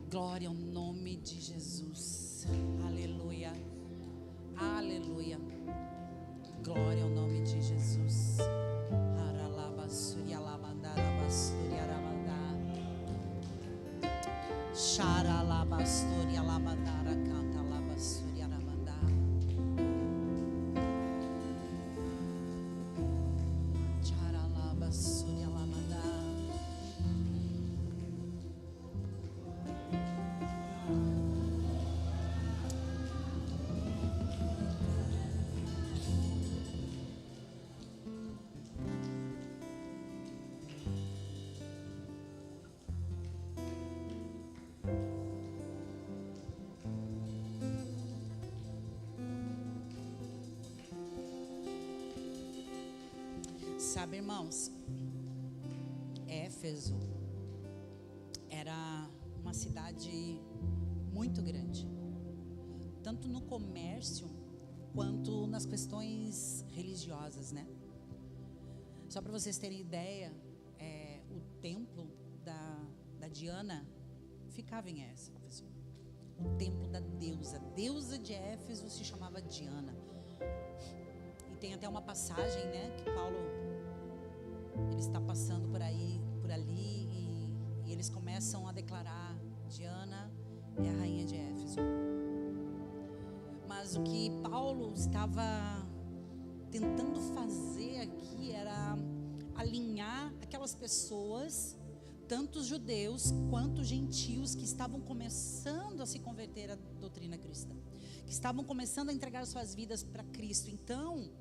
Glória ao nome de Jesus. Aleluia. Aleluia. Glória ao nome de Jesus. Sabe, irmãos, Éfeso era uma cidade muito grande, tanto no comércio quanto nas questões religiosas, né? Só para vocês terem ideia, o templo da Diana ficava em Éfeso. O templo da deusa de Éfeso se chamava Diana. E tem até uma passagem, né, que Paulo ele está passando por ali e eles começam a declarar: Diana é a rainha de Éfeso. Mas o que Paulo estava tentando fazer aqui era alinhar aquelas pessoas, tanto os judeus quanto os gentios, que estavam começando a se converter à doutrina cristã, que estavam começando a entregar suas vidas para Cristo. Então,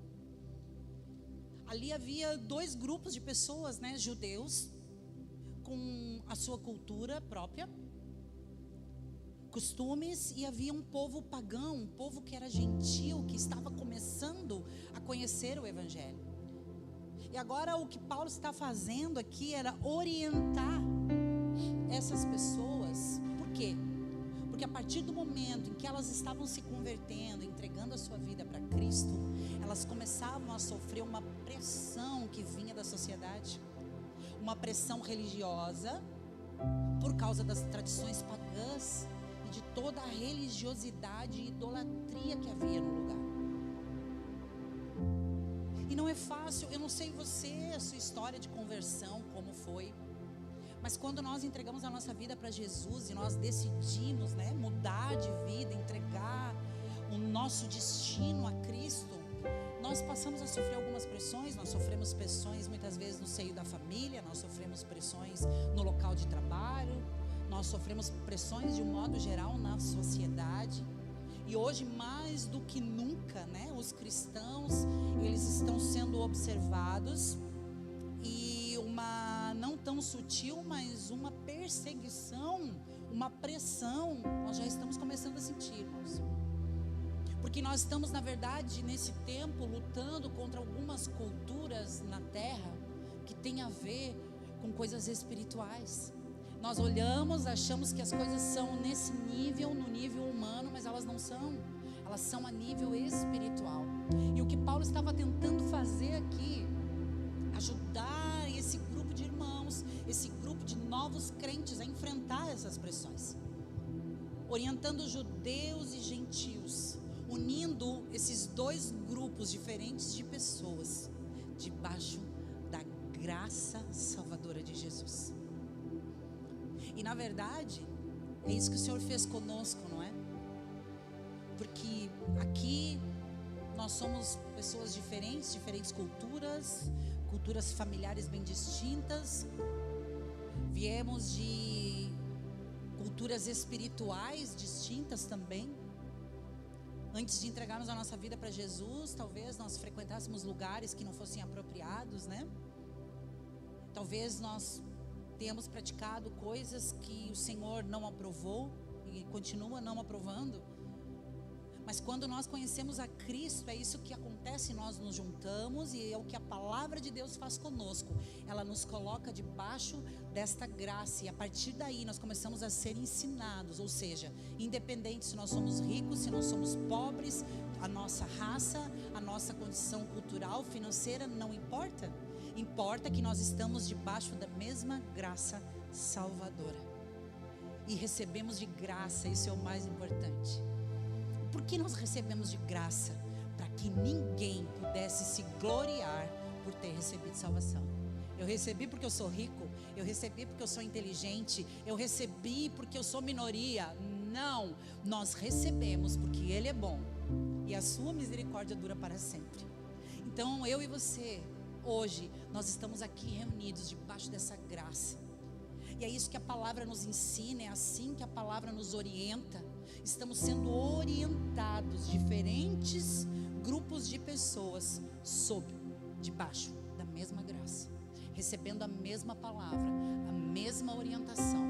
ali havia dois grupos de pessoas, né? Judeus com a sua cultura própria, costumes, e havia um povo pagão, um povo que era gentil, que estava começando a conhecer o Evangelho. E agora o que Paulo está fazendo aqui era orientar essas pessoas. Por quê? Porque a partir do momento em que elas estavam se convertendo, entregando a sua vida para Cristo, elas começavam a sofrer uma pressão que vinha da sociedade, uma pressão religiosa, por causa das tradições pagãs e de toda a religiosidade e idolatria que havia no lugar. E não é fácil. Eu não sei você, a sua história de conversão, como foi. Mas quando nós entregamos a nossa vida para Jesus e nós decidimos, né, mudar de vida, entregar o nosso destino a Cristo, nós passamos a sofrer algumas pressões. Nós sofremos pressões muitas vezes no seio da família, nós sofremos pressões no local de trabalho, nós sofremos pressões de um modo geral na sociedade. E hoje, mais do que nunca, né, os cristãos, eles estão sendo observados, e uma não tão sutil, mas uma perseguição, uma pressão, nós já estamos começando a sentir, irmãos. Porque nós estamos, na verdade, nesse tempo, lutando contra algumas culturas na terra que tem a ver com coisas espirituais. Nós olhamos, achamos que as coisas são nesse nível, no nível humano, mas elas não são. Elas são a nível espiritual. E o que Paulo estava tentando fazer aqui, ajudar esse grupo de irmãos, esse grupo de novos crentes a enfrentar essas pressões, orientando judeus e gentios, unindo esses dois grupos diferentes de pessoas debaixo da graça salvadora de Jesus. E na verdade, é isso que o Senhor fez conosco, não é? Porque aqui nós somos pessoas diferentes, diferentes culturas familiares bem distintas. Viemos de culturas espirituais distintas também. Antes de entregarmos a nossa vida para Jesus, talvez nós frequentássemos lugares que não fossem apropriados, né? Talvez nós tenhamos praticado coisas que o Senhor não aprovou e continua não aprovando. Mas quando nós conhecemos a Cristo, é isso que acontece. Nós nos juntamos e é o que a palavra de Deus faz conosco. Ela nos coloca debaixo desta graça, e a partir daí nós começamos a ser ensinados. Ou seja, independente se nós somos ricos, se nós somos pobres, a nossa raça, a nossa condição cultural, financeira, não importa. Importa que nós estamos debaixo da mesma graça salvadora. e recebemos de graça. Isso é o mais importante. Por que nós recebemos de graça? Para que ninguém pudesse se gloriar por ter recebido salvação. Eu recebi porque eu sou rico, eu recebi porque eu sou inteligente, eu recebi porque eu sou minoria. Não, nós recebemos porque Ele é bom e a sua misericórdia dura para sempre. Então eu e você, hoje, nós estamos aqui reunidos debaixo dessa graça. E é isso que a palavra nos ensina, é assim que a palavra nos orienta. Estamos sendo orientados, diferentes grupos de pessoas, debaixo da mesma graça, recebendo a mesma palavra, a mesma orientação,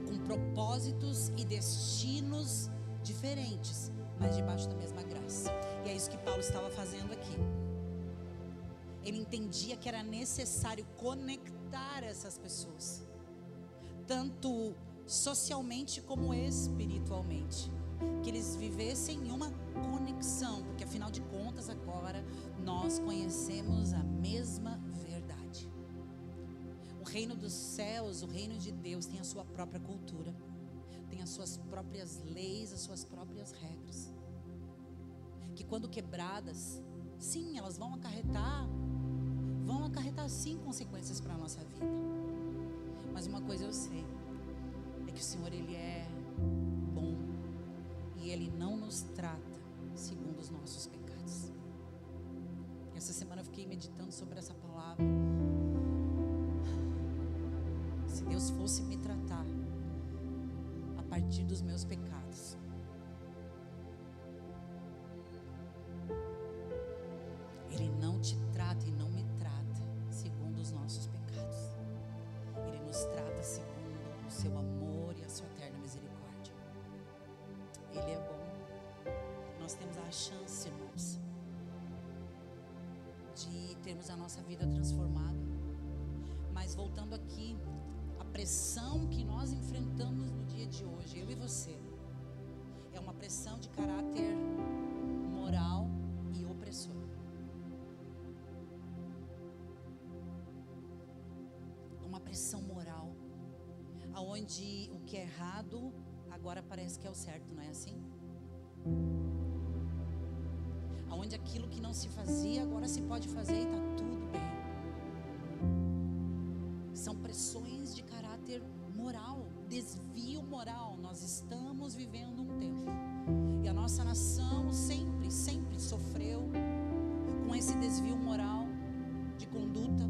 com propósitos e destinos diferentes, mas debaixo da mesma graça. E é isso que Paulo estava fazendo aqui. Ele entendia que era necessário conectar essas pessoas, tanto socialmente como espiritualmente, que eles vivessem em uma conexão, porque afinal de contas agora nós conhecemos a mesma verdade. O reino dos céus, o reino de Deus tem a sua própria cultura, tem as suas próprias leis, as suas próprias regras, que quando quebradas, sim, elas vão acarretar sim consequências para a nossa vida. Mas uma coisa eu sei, é que o Senhor, Ele é bom, e Ele não nos trata segundo os nossos pecados. Essa semana eu fiquei meditando sobre essa palavra. Se Deus fosse me tratar a partir dos meus pecados, Ele não te trata e não me trata segundo os nossos pecados. Ele nos trata segundo o seu amor e a sua eterna misericórdia. Ele é bom. Nós temos a chance, irmãos, de termos a nossa vida transformada. Mas voltando aqui, a pressão que nós enfrentamos no dia de hoje, eu e você, é uma pressão de caráter moral e opressor. Uma pressão moral, aonde o que é errado agora parece que é o certo, não é assim? Aonde aquilo que não se fazia agora se pode fazer e está tudo bem. São pressões de caráter moral, desvio moral. Nós estamos vivendo um tempo, e a nossa nação sempre sofreu com esse desvio moral de conduta.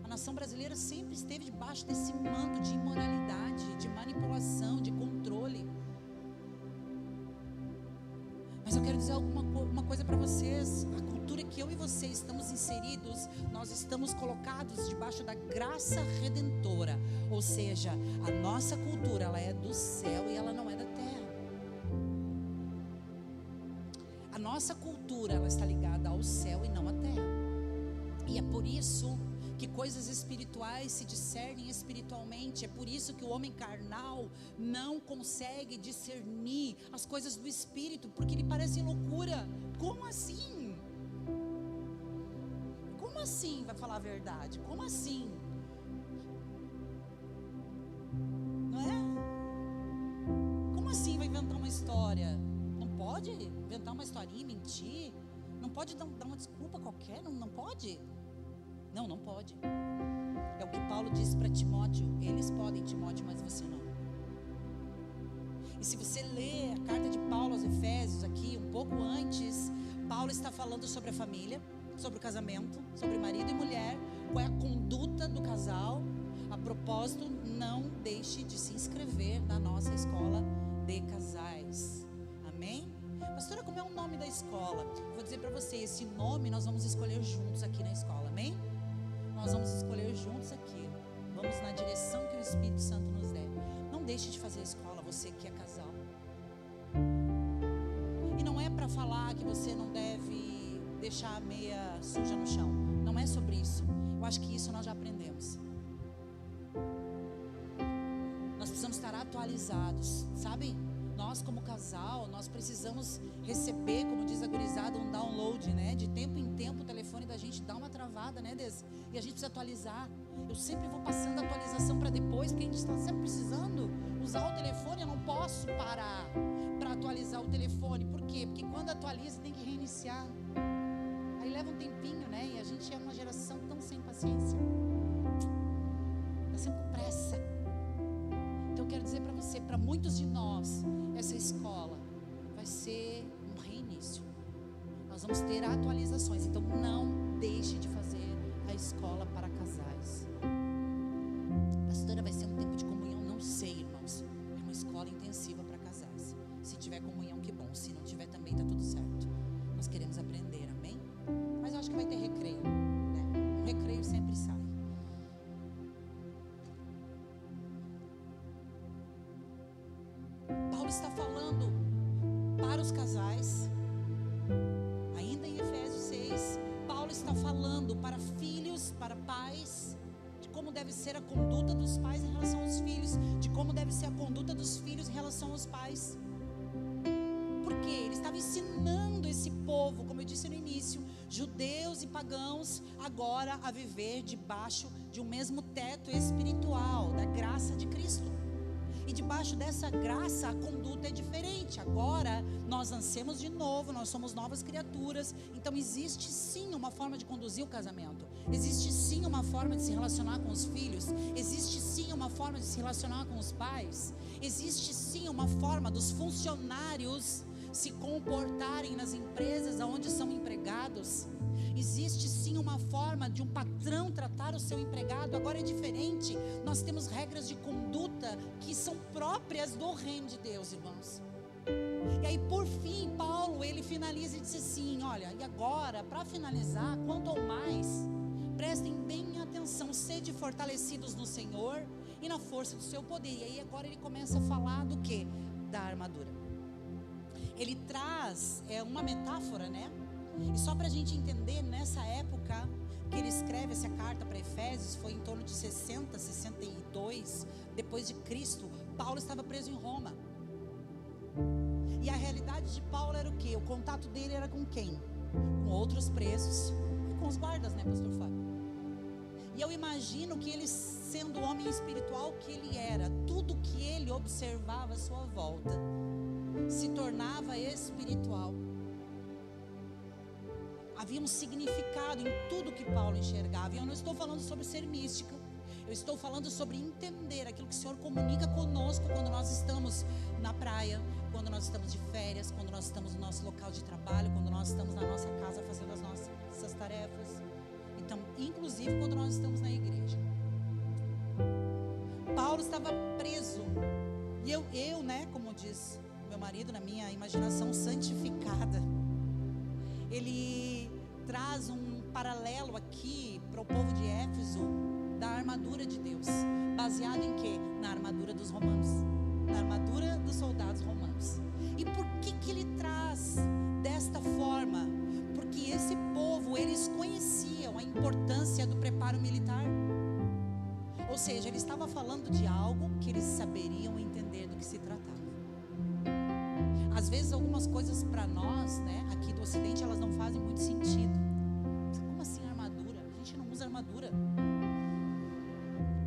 A nação brasileira sempre esteve debaixo desse manto de imoralidade, de manipulação, de controle. Mas eu quero dizer uma coisa para vocês: a cultura que eu e você estamos inseridos, nós estamos colocados debaixo da graça redentora. Ou seja, a nossa cultura, ela é do céu e ela não é da terra. A nossa cultura, ela está ligada ao céu e não à terra. E é por isso que coisas espirituais se discernem espiritualmente. É por isso que o homem carnal não consegue discernir as coisas do espírito, porque lhe parecem loucura. Como assim? Como assim vai falar a verdade? Como assim? Não é? Como assim vai inventar uma história? Não pode inventar uma historinha, mentir? Não pode dar uma desculpa qualquer? Não pode? Não pode. É o que Paulo disse para Timóteo: eles podem, Timóteo, mas você não. E se você ler a carta de Paulo aos Efésios aqui, um pouco antes, Paulo está falando sobre a família, sobre o casamento, sobre marido e mulher, qual é a conduta do casal. A propósito, não deixe de se inscrever na nossa escola de casais. Amém? Pastora, como é o nome da escola? Vou dizer para você, esse nome nós vamos escolher juntos aqui na escola, amém? Nós vamos escolher juntos aqui. Vamos na direção que o Espírito Santo nos der. Não deixe de fazer a escola, você que é casal. E não é para falar que você não deve deixar a meia suja no chão. Não é sobre isso. Eu acho que isso nós já aprendemos. Nós precisamos estar atualizados, sabe? Nós como casal, nós precisamos receber, como diz a gurizada, um download, né? De tempo em tempo o telefone da gente dá uma travada, né, Des? E a gente precisa atualizar. Eu sempre vou passando a atualização para depois, porque a gente está sempre precisando usar o telefone. Eu não posso parar para atualizar o telefone. Por quê? Porque quando atualiza tem que reiniciar. Aí leva um tempinho, né? E a gente é uma geração tão sem paciência. Está sempre com pressa. Então eu quero dizer para você, para muitos de nós, essa escola vai ser um reinício. Nós vamos ter atualizações. Então não deixe de fazer a escola para casais. Pastora, vai ser um tempo de comunhão? Não sei, irmãos. É uma escola intensiva para casais. Se tiver comunhão, que bom. Se não tiver também, está tudo certo. Nós queremos aprender, amém? Mas eu acho que vai ter recreio, né? O recreio sempre sai. Paulo está falando para os casais. Ainda em Efésios 6, Paulo está falando para filhos, para pais, de como deve ser a conduta dos pais em relação aos filhos, de como deve ser a conduta dos filhos em relação aos pais. Porque ele estava ensinando esse povo, como eu disse no início, judeus e pagãos, agora a viver debaixo de um mesmo teto espiritual, da graça de Cristo. E debaixo dessa graça a conduta é diferente. Agora nós nascemos de novo, nós somos novas criaturas. Então existe sim uma forma de conduzir o casamento. Existe sim uma forma de se relacionar com os filhos. Existe sim uma forma de se relacionar com os pais. Existe sim uma forma dos funcionários se comportarem nas empresas onde são empregados. Existe sim uma forma de um patrão tratar o seu empregado. Agora é diferente. Nós temos regras de conduta que são próprias do reino de Deus, irmãos. E aí por fim Paulo, ele finaliza e diz assim, olha, e agora para finalizar, quanto ao mais, prestem bem atenção, sede fortalecidos no Senhor e na força do seu poder. E aí agora ele começa a falar do quê? Da armadura. Ele traz uma metáfora, né? E só para a gente entender, nessa época que ele escreve essa carta para Efésios, foi em torno de 60, 62 depois de Cristo. Paulo estava preso em Roma. E a realidade de Paulo era o quê? O contato dele era com quem? Com outros presos e com os guardas, né, pastor Fábio? E eu imagino que ele, sendo o homem espiritual que ele era, tudo que ele observava à sua volta se tornava espiritual. Havia um significado em tudo que Paulo enxergava. E eu não estou falando sobre ser mística. Eu estou falando sobre entender aquilo que o Senhor comunica conosco quando nós estamos na praia, quando nós estamos de férias, quando nós estamos no nosso local de trabalho, quando nós estamos na nossa casa fazendo as nossas tarefas. Então, inclusive quando nós estamos na igreja. Paulo estava preso. E eu, né, como diz meu marido, na minha imaginação santificada, ele traz um paralelo aqui para o povo de Éfeso da armadura de Deus, baseado em quê? Na armadura dos romanos, na armadura dos soldados romanos. E por que ele traz desta forma? Porque esse povo, eles conheciam a importância do preparo militar. Ou seja, ele estava falando de algo que eles saberiam entender do que se tratava. Às vezes algumas coisas para nós, né, aqui do Ocidente, elas não fazem muito sentido. Como assim armadura? A gente não usa armadura.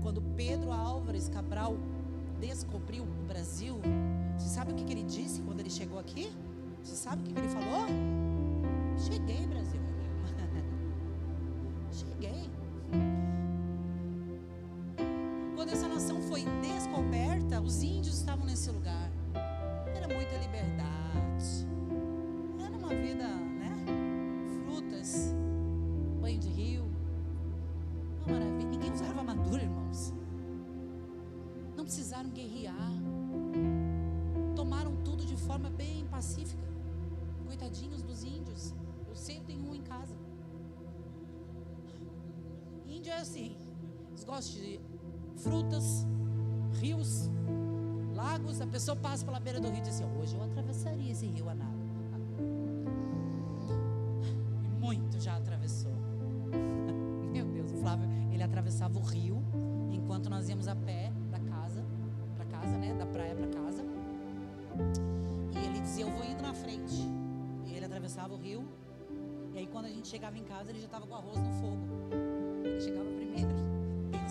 Quando Pedro Álvares Cabral descobriu o Brasil, você sabe o que ele disse quando ele chegou aqui? Você sabe o que ele falou? Cheguei, Brasil. Cheguei. Quando essa nação foi descoberta, os índios estavam nesse lugar. Era muita liberdade, era uma vida, né? Frutas, banho de rio, uma maravilha. Ninguém usava armadura, irmãos. Não precisaram guerrear. Tomaram tudo de forma bem pacífica. Coitadinhos dos índios. Eu sei, eu tenho um em casa. Índio é assim, eles gostam de frutas, rios, lagos. A pessoa passa pela beira do rio e diz assim, hoje eu atravessaria esse rio a nado. E muito já atravessou. Meu Deus, o Flávio, ele atravessava o rio enquanto nós íamos a pé da casa para casa, né, da praia para casa. E ele dizia, eu vou indo na frente. E ele atravessava o rio. E aí quando a gente chegava em casa, ele já estava com o arroz no fogo. Ele chegava primeiro. Bem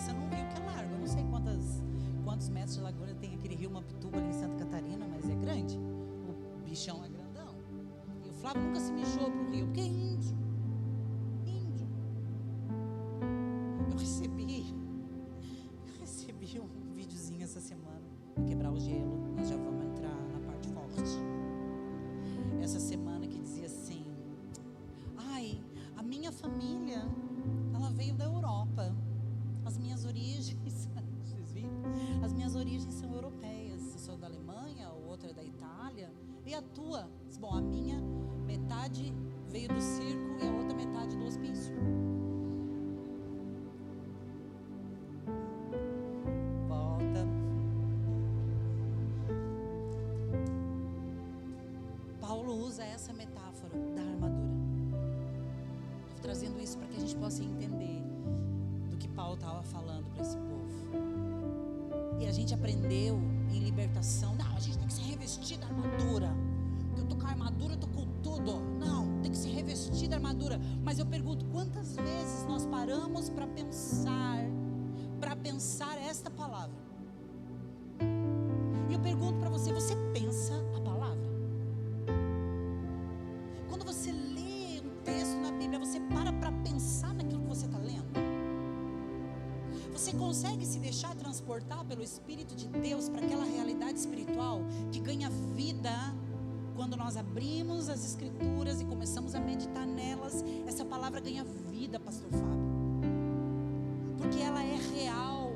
quantos metros de largura tem aquele rio Mapituba ali em Santa Catarina, mas é grande. O bichão é grandão. E o Flávio nunca se mijou pro rio, porque é índio. Índio. Eu recebi um videozinho essa semana. Vou quebrar o gelo, nós já vamos entrar na parte forte. Essa semana que dizia assim: ai, a minha família, ela veio da Europa. As minhas origens, vocês viram? As minhas origens são europeias. Eu sou da Alemanha, o outro é da Itália. E a tua? Bom, a minha metade veio do circo e a outra metade do hospício. Volta. Paulo usa essa metáfora da armadura. Estou trazendo isso para que a gente possa entender do que Paulo estava falando para esse povo. E a gente aprendeu em libertação: não, a gente tem que se revestir da armadura. Eu tô com a armadura, eu tô com tudo. Não, tem que se revestir da armadura. Mas eu pergunto, quantas vezes nós paramos para pensar esta palavra? E eu pergunto para você: você pensa a palavra? Quando você lê um texto na Bíblia, você para pensar naquilo que você está lendo? Você consegue se deixar transportar pelo Espírito de Deus para aquela realidade espiritual que ganha vida quando nós abrimos as Escrituras e começamos a meditar nelas? Essa palavra ganha vida, pastor Fábio, porque ela é real.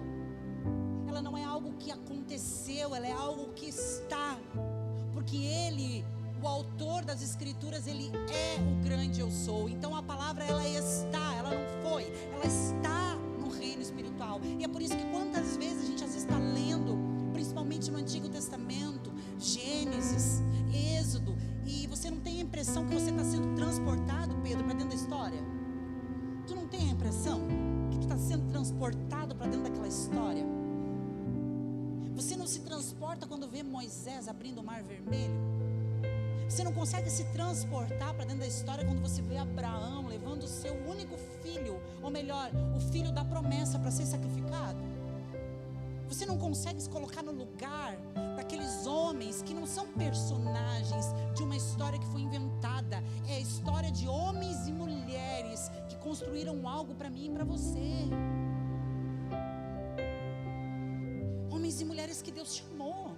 Ela não é algo que aconteceu, ela é algo que está, porque Ele, o autor das Escrituras, Ele é o grande eu sou. Então a palavra, ela está, ela não foi, ela está no reino espiritual. E é por isso que quantas vezes a gente às vezes está lendo, principalmente no Antigo Testamento, Gênesis, Êxodo, e você não tem a impressão que você está sendo transportado, Pedro, para dentro da história? Tu não tem a impressão que tu está sendo transportado para dentro daquela história? Você não se transporta quando vê Moisés abrindo o Mar Vermelho? Você não consegue se transportar para dentro da história quando você vê Abraão levando o seu único filho, ou melhor, o filho da promessa, para ser sacrificado? Você não consegue se colocar no lugar daqueles homens que não são personagens de uma história que foi inventada. É a história de homens e mulheres que construíram algo para mim e para você. Homens e mulheres que Deus chamou.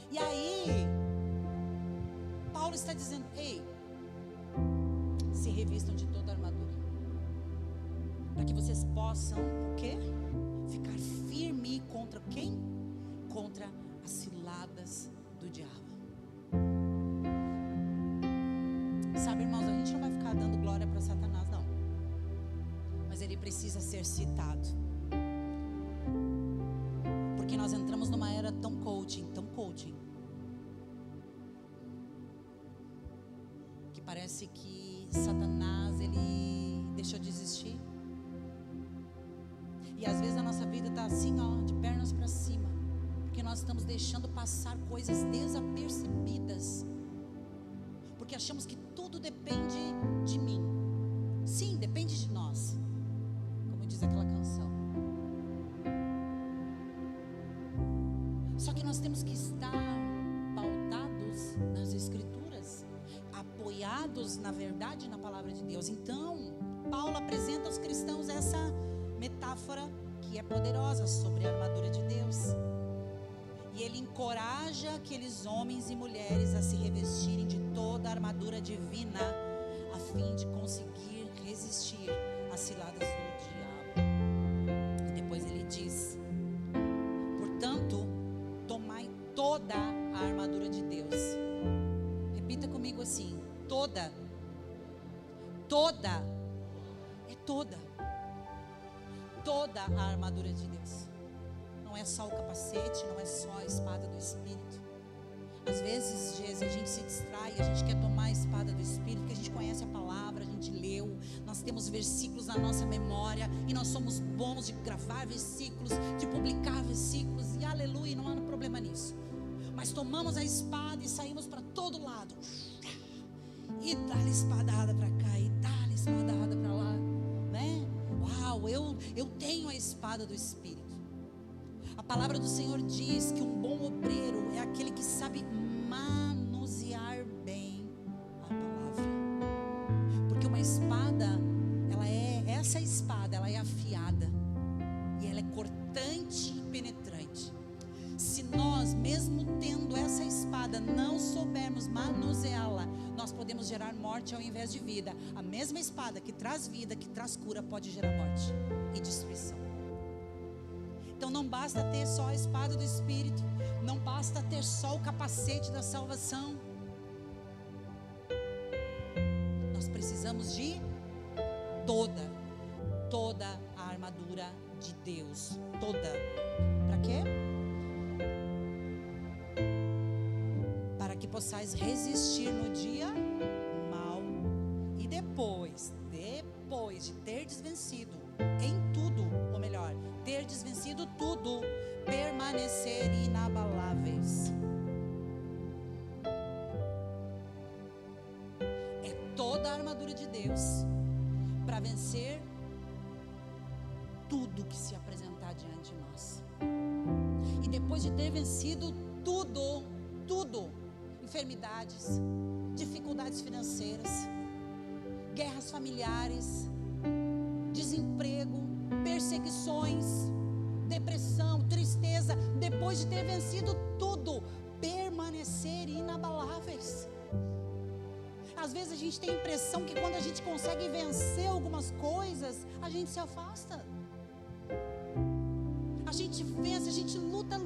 E aí Paulo está dizendo: ei, se revistam de toda a armadura, para que vocês possam o quê? Ficar firme contra quem? Contra as ciladas do diabo. Sabe, irmãos, a gente não vai ficar dando glória para Satanás, não. Mas ele precisa ser citado. Porque nós entramos numa era tão coaching, que parece que Satanás, ele deixou de existir. E às vezes a nossa vida está assim, ó, de pernas para cima, porque nós estamos deixando passar coisas desapercebidas, porque achamos que tudo depende de mim. Sim, depende de nós, como diz aquela canção. Só que nós temos que estar pautados nas Escrituras, apoiados na verdade, na palavra de Deus. Então Paulo apresenta aos cristãos essa metáfora que é poderosa sobre a armadura de Deus. E ele encoraja aqueles homens e mulheres a se revestirem de toda a armadura divina, a fim de conseguir resistir às ciladas do diabo. E depois ele diz: portanto, tomai toda a armadura de Deus. Repita comigo assim: toda é toda a armadura de Deus. Não é só o capacete, não é só a espada do Espírito. Às vezes, a gente se distrai, a gente quer tomar a espada do Espírito, porque a gente conhece a palavra, a gente leu, nós temos versículos na nossa memória, e nós somos bons de gravar versículos, de publicar versículos, e aleluia, não há problema nisso. Mas tomamos a espada e saímos para todo lado, e dá-lhe espadada para cá, e dá-lhe espadada para lá, né? Uau, eu tenho a espada do Espírito. A palavra do Senhor diz que um bom obreiro é aquele que sabe manusear bem a palavra. Porque uma espada, essa espada, ela é afiada. E ela é cortante e penetrante. Se nós, mesmo tendo essa espada, não soubermos manuseá-la, nós podemos gerar morte ao invés de vida. A mesma espada que traz vida, que traz cura, pode gerar morte e destruição. Então não basta ter só a espada do Espírito, não basta ter só o capacete da salvação. Nós precisamos de toda a armadura de Deus. Toda. Para quê? Para que possais resistir no dia mau. E depois de ter desvencido em tudo, ou melhor, ter desvencido tudo, permanecer inabaláveis. É toda a armadura de Deus para vencer tudo que se apresentar diante de nós. E depois de ter vencido tudo, enfermidades, dificuldades financeiras, guerras familiares, desemprego, perseguições, depressão, tristeza, depois de ter vencido tudo, permanecer inabaláveis. Às vezes a gente tem a impressão que quando a gente consegue vencer algumas coisas, a gente se afasta. A gente vence, a gente luta,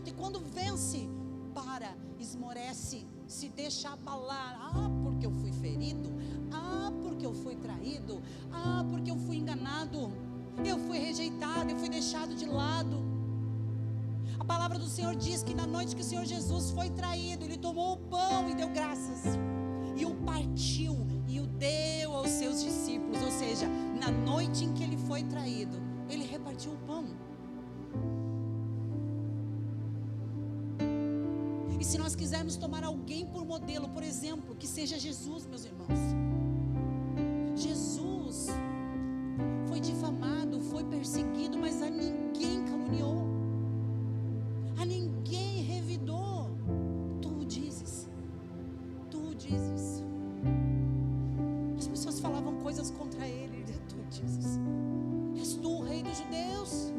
e quando vence, esmorece, se deixa abalar. Porque eu fui ferido, porque eu fui traído, porque eu fui enganado, eu fui rejeitado, eu fui deixado de lado. A palavra do Senhor diz que na noite que o Senhor Jesus foi traído, Ele tomou o pão e deu graças, e o partiu e o deu aos seus discípulos. Ou seja, na noite em que Ele foi traído, Ele repartiu o pão. E se nós quisermos tomar alguém por modelo, por exemplo, que seja Jesus, meus irmãos. Jesus foi difamado, foi perseguido, mas a ninguém caluniou, a ninguém revidou. Tu dizes. As pessoas falavam coisas contra ele. Tu dizes. És tu o rei dos judeus?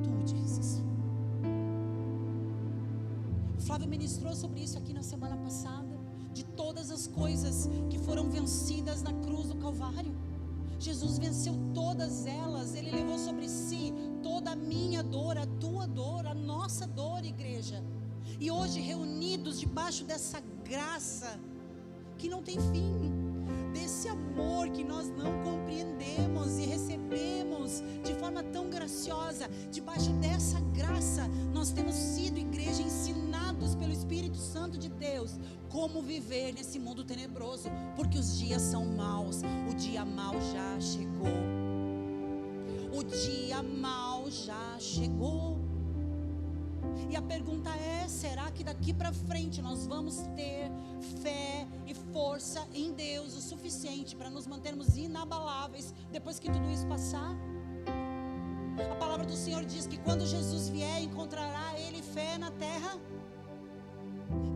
Tu dizes. O Flávio ministrou sobre isso aqui na semana passada, de todas as coisas que foram vencidas na cruz do Calvário. Jesus venceu todas elas. Ele levou sobre si toda a minha dor, a tua dor, a nossa dor, igreja. E hoje, reunidos debaixo dessa graça que não tem fim, desse amor que nós não compreendemos e recebemos de forma tão graciosa, debaixo dessa graça, nós temos sido, igreja, ensinados pelo Espírito Santo de Deus como viver nesse mundo tenebroso, porque os dias são maus. O dia mau já chegou. O dia mau já chegou. E a pergunta é: será que daqui para frente nós vamos ter fé e força em Deus o suficiente para nos mantermos inabaláveis depois que tudo isso passar? A palavra do Senhor diz que quando Jesus vier, encontrará Ele fé na terra?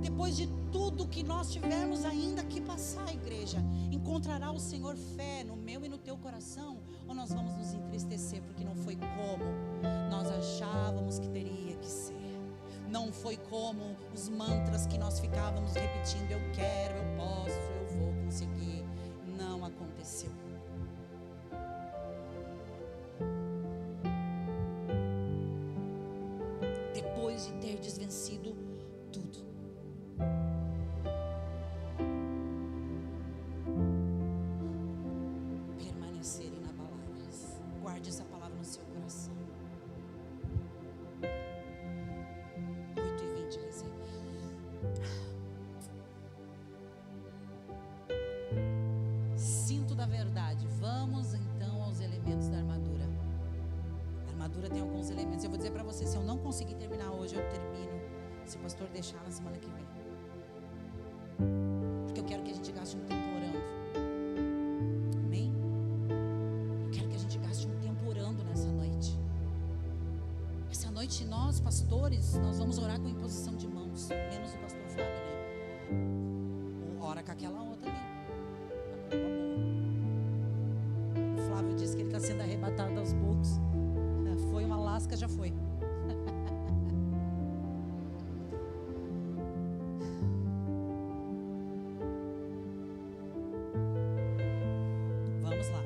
Depois de tudo que nós tivermos ainda que passar, igreja, encontrará o Senhor fé no meu e no teu coração? Ou nós vamos nos entristecer porque não foi como nós achávamos que teria que ser? Não foi como os mantras que nós ficávamos repetindo: eu quero, eu posso, eu vou conseguir. Não aconteceu. Depois de ter desvencido tudo, permanecer inabaláveis. Guarde essa palavra no seu coração. 8:20, recebe. Cinto da verdade. Vamos então aos elementos da armadura. A armadura tem alguns elementos. Eu vou dizer para você, se eu não conseguir terminar hoje, eu termino, se o pastor deixar, na semana que vem. Porque eu quero que a gente gaste um tempo orando. Amém? Eu quero que a gente gaste um tempo orando nessa noite. noite nós, pastores, nós vamos orar com imposição de mãos. Menos o pastor Fábio, né? Ora com aquela outra ali. Tá com uma boa. O Flávio disse que ele está sendo arrebatado aos poucos. Foi uma lasca, já foi. Vamos lá.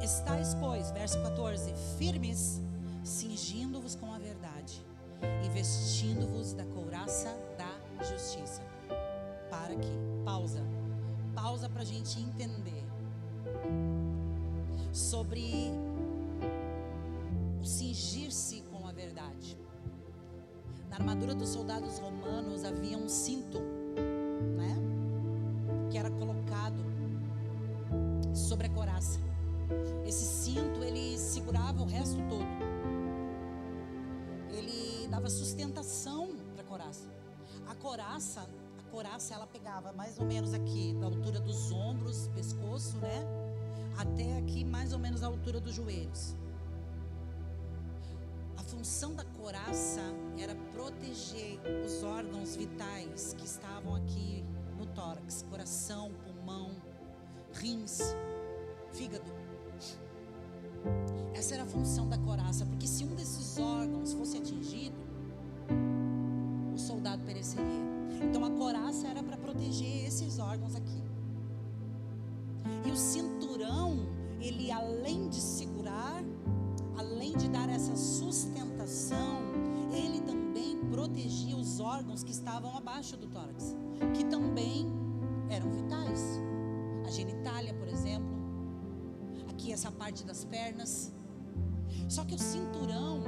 Estais, pois, verso 14, firmes, cingindo-vos com a verdade e vestindo-vos da couraça da justiça. Para aqui, pausa para a gente entender sobre o cingir-se com a verdade. Na armadura dos soldados romanos havia um cinto, né, que era colocado sobre a couraça. Esse cinto, ele segurava o resto todo. Ele dava sustentação para a couraça. A couraça, ela pegava mais ou menos aqui, da altura dos ombros, pescoço, né? Até aqui, mais ou menos a altura dos joelhos. A função da couraça era proteger os órgãos vitais que estavam aqui no tórax: coração, pulmão, rins, fígado. Essa era a função da couraça, porque se um desses órgãos fosse atingido, o soldado pereceria. Então a couraça era para proteger esses órgãos aqui. E o cinturão, ele além de segurar, além de dar essa sustentação, ele também protegia os órgãos que estavam abaixo do tórax, que também eram vitais. A genitália, por exemplo, aqui essa parte das pernas. Só que o cinturão,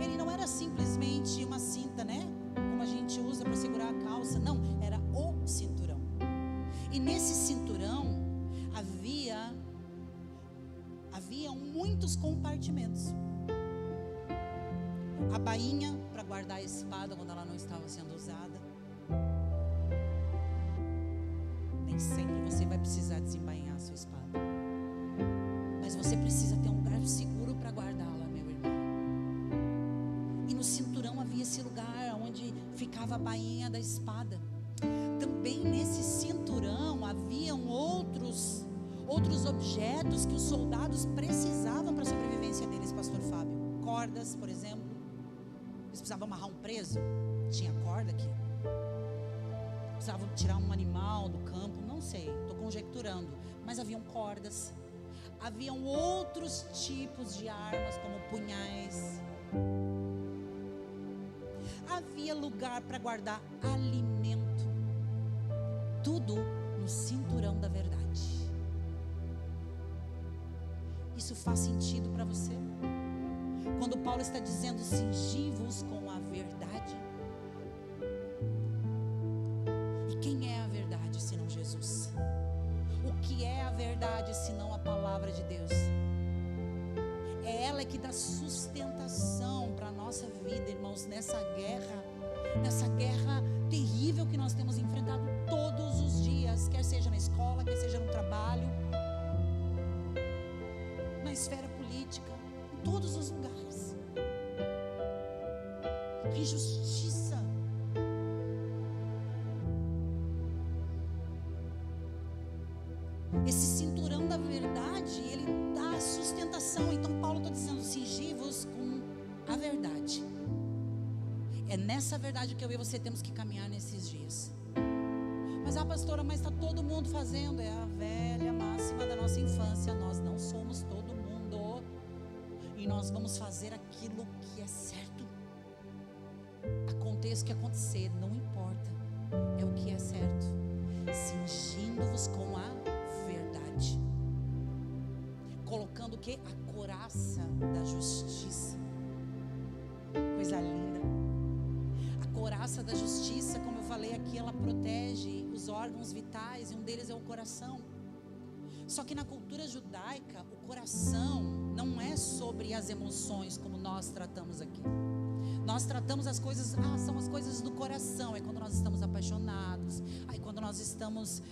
ele não era simplesmente uma cinta, né, como a gente usa para segurar a calça. Não, era o cinturão. E nesse cinturão haviam muitos compartimentos. A bainha para guardar a espada quando ela não estava sendo usada. Nem sempre você vai precisar desembainhar a sua espada, mas você precisa ter um lugar seguro para guardá-la, meu irmão. E no cinturão havia esse lugar onde ficava a bainha da espada. Também nesse cinturão haviam outros objetos que os soldados precisavam para a sobrevivência deles, pastor Fábio. Cordas, por exemplo. Eles precisavam amarrar um preso, tinha corda aqui. Precisavam tirar um animal do campo, não sei, estou conjecturando. Mas haviam cordas. Haviam outros tipos de armas, como punhais. Havia lugar para guardar alimento. Tudo no cinturão da verdade. Isso faz sentido para você? Quando Paulo está dizendo cingi-vos com a verdade. E quem é a verdade senão Jesus? O que é a verdade senão a palavra de Deus? É ela que dá sustentação para a nossa vida, irmãos, nessa guerra terrível que nós temos enfrentado todos os dias, quer seja na escola, quer seja no trabalho, na esfera política, em todos os lugares. Injustiça. Esse cinturão da verdade, ele dá sustentação. Então Paulo está dizendo: cingi-vos com a verdade. É nessa verdade que eu e você temos que caminhar nesses dias. Mas pastora, mas está todo mundo fazendo. É a velha máxima da nossa infância: nós não somos todo mundo, e nós vamos fazer aquilo que é certo. Aconteça o que acontecer, não importa, é o que é certo. Cingindo-vos com a verdade, colocando o que? A couraça da justiça. Coisa linda. A couraça da justiça, como eu falei aqui, ela protege os órgãos vitais, e um deles é o coração. Só que na cultura judaica, o coração não é sobre as emoções como nós tratamos aqui. Nós tratamos as coisas, são as coisas do coração. É quando nós estamos apaixonados, aí quando nós estamos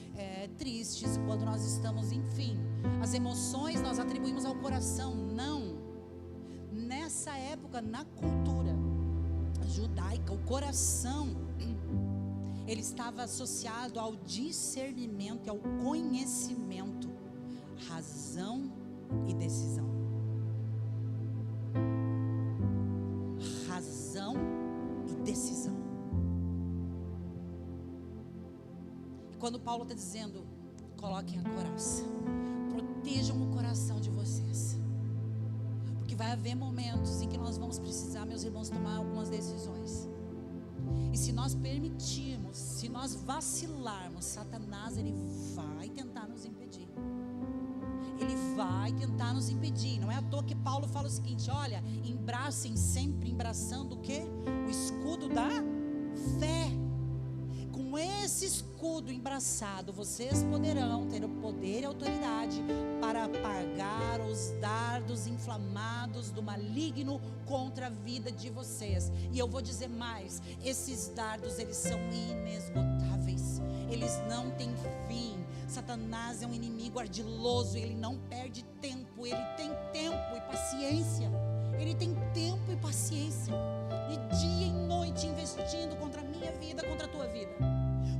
tristes, quando nós estamos, enfim, as emoções nós atribuímos ao coração. Não. nessa época, na cultura judaica, o coração, ele estava associado ao discernimento e ao conhecimento, razão e decisão. Razão e decisão. E quando Paulo está dizendo, coloquem a couraça, protejam o coração de vocês, porque vai haver momentos em que nós vamos precisar, meus irmãos, tomar algumas decisões. E se nós permitirmos, se nós vacilarmos, Satanás, ele vai tentar nos impedir. Ele vai tentar nos impedir. Não é à toa que Paulo fala o seguinte: olha, embracem sempre, embraçando o quê? O escudo da fé. Com esse escudo embraçado, vocês poderão ter o poder e a autoridade para apagar os dardos inflamados do maligno contra a vida de vocês. E eu vou dizer mais: esses dardos, eles são inesgotáveis, eles não têm fim. Satanás é um inimigo ardiloso, ele não perde tempo, ele tem tempo e paciência. Ele tem tempo e paciência, de dia e noite, investindo contra a minha vida, contra a tua vida.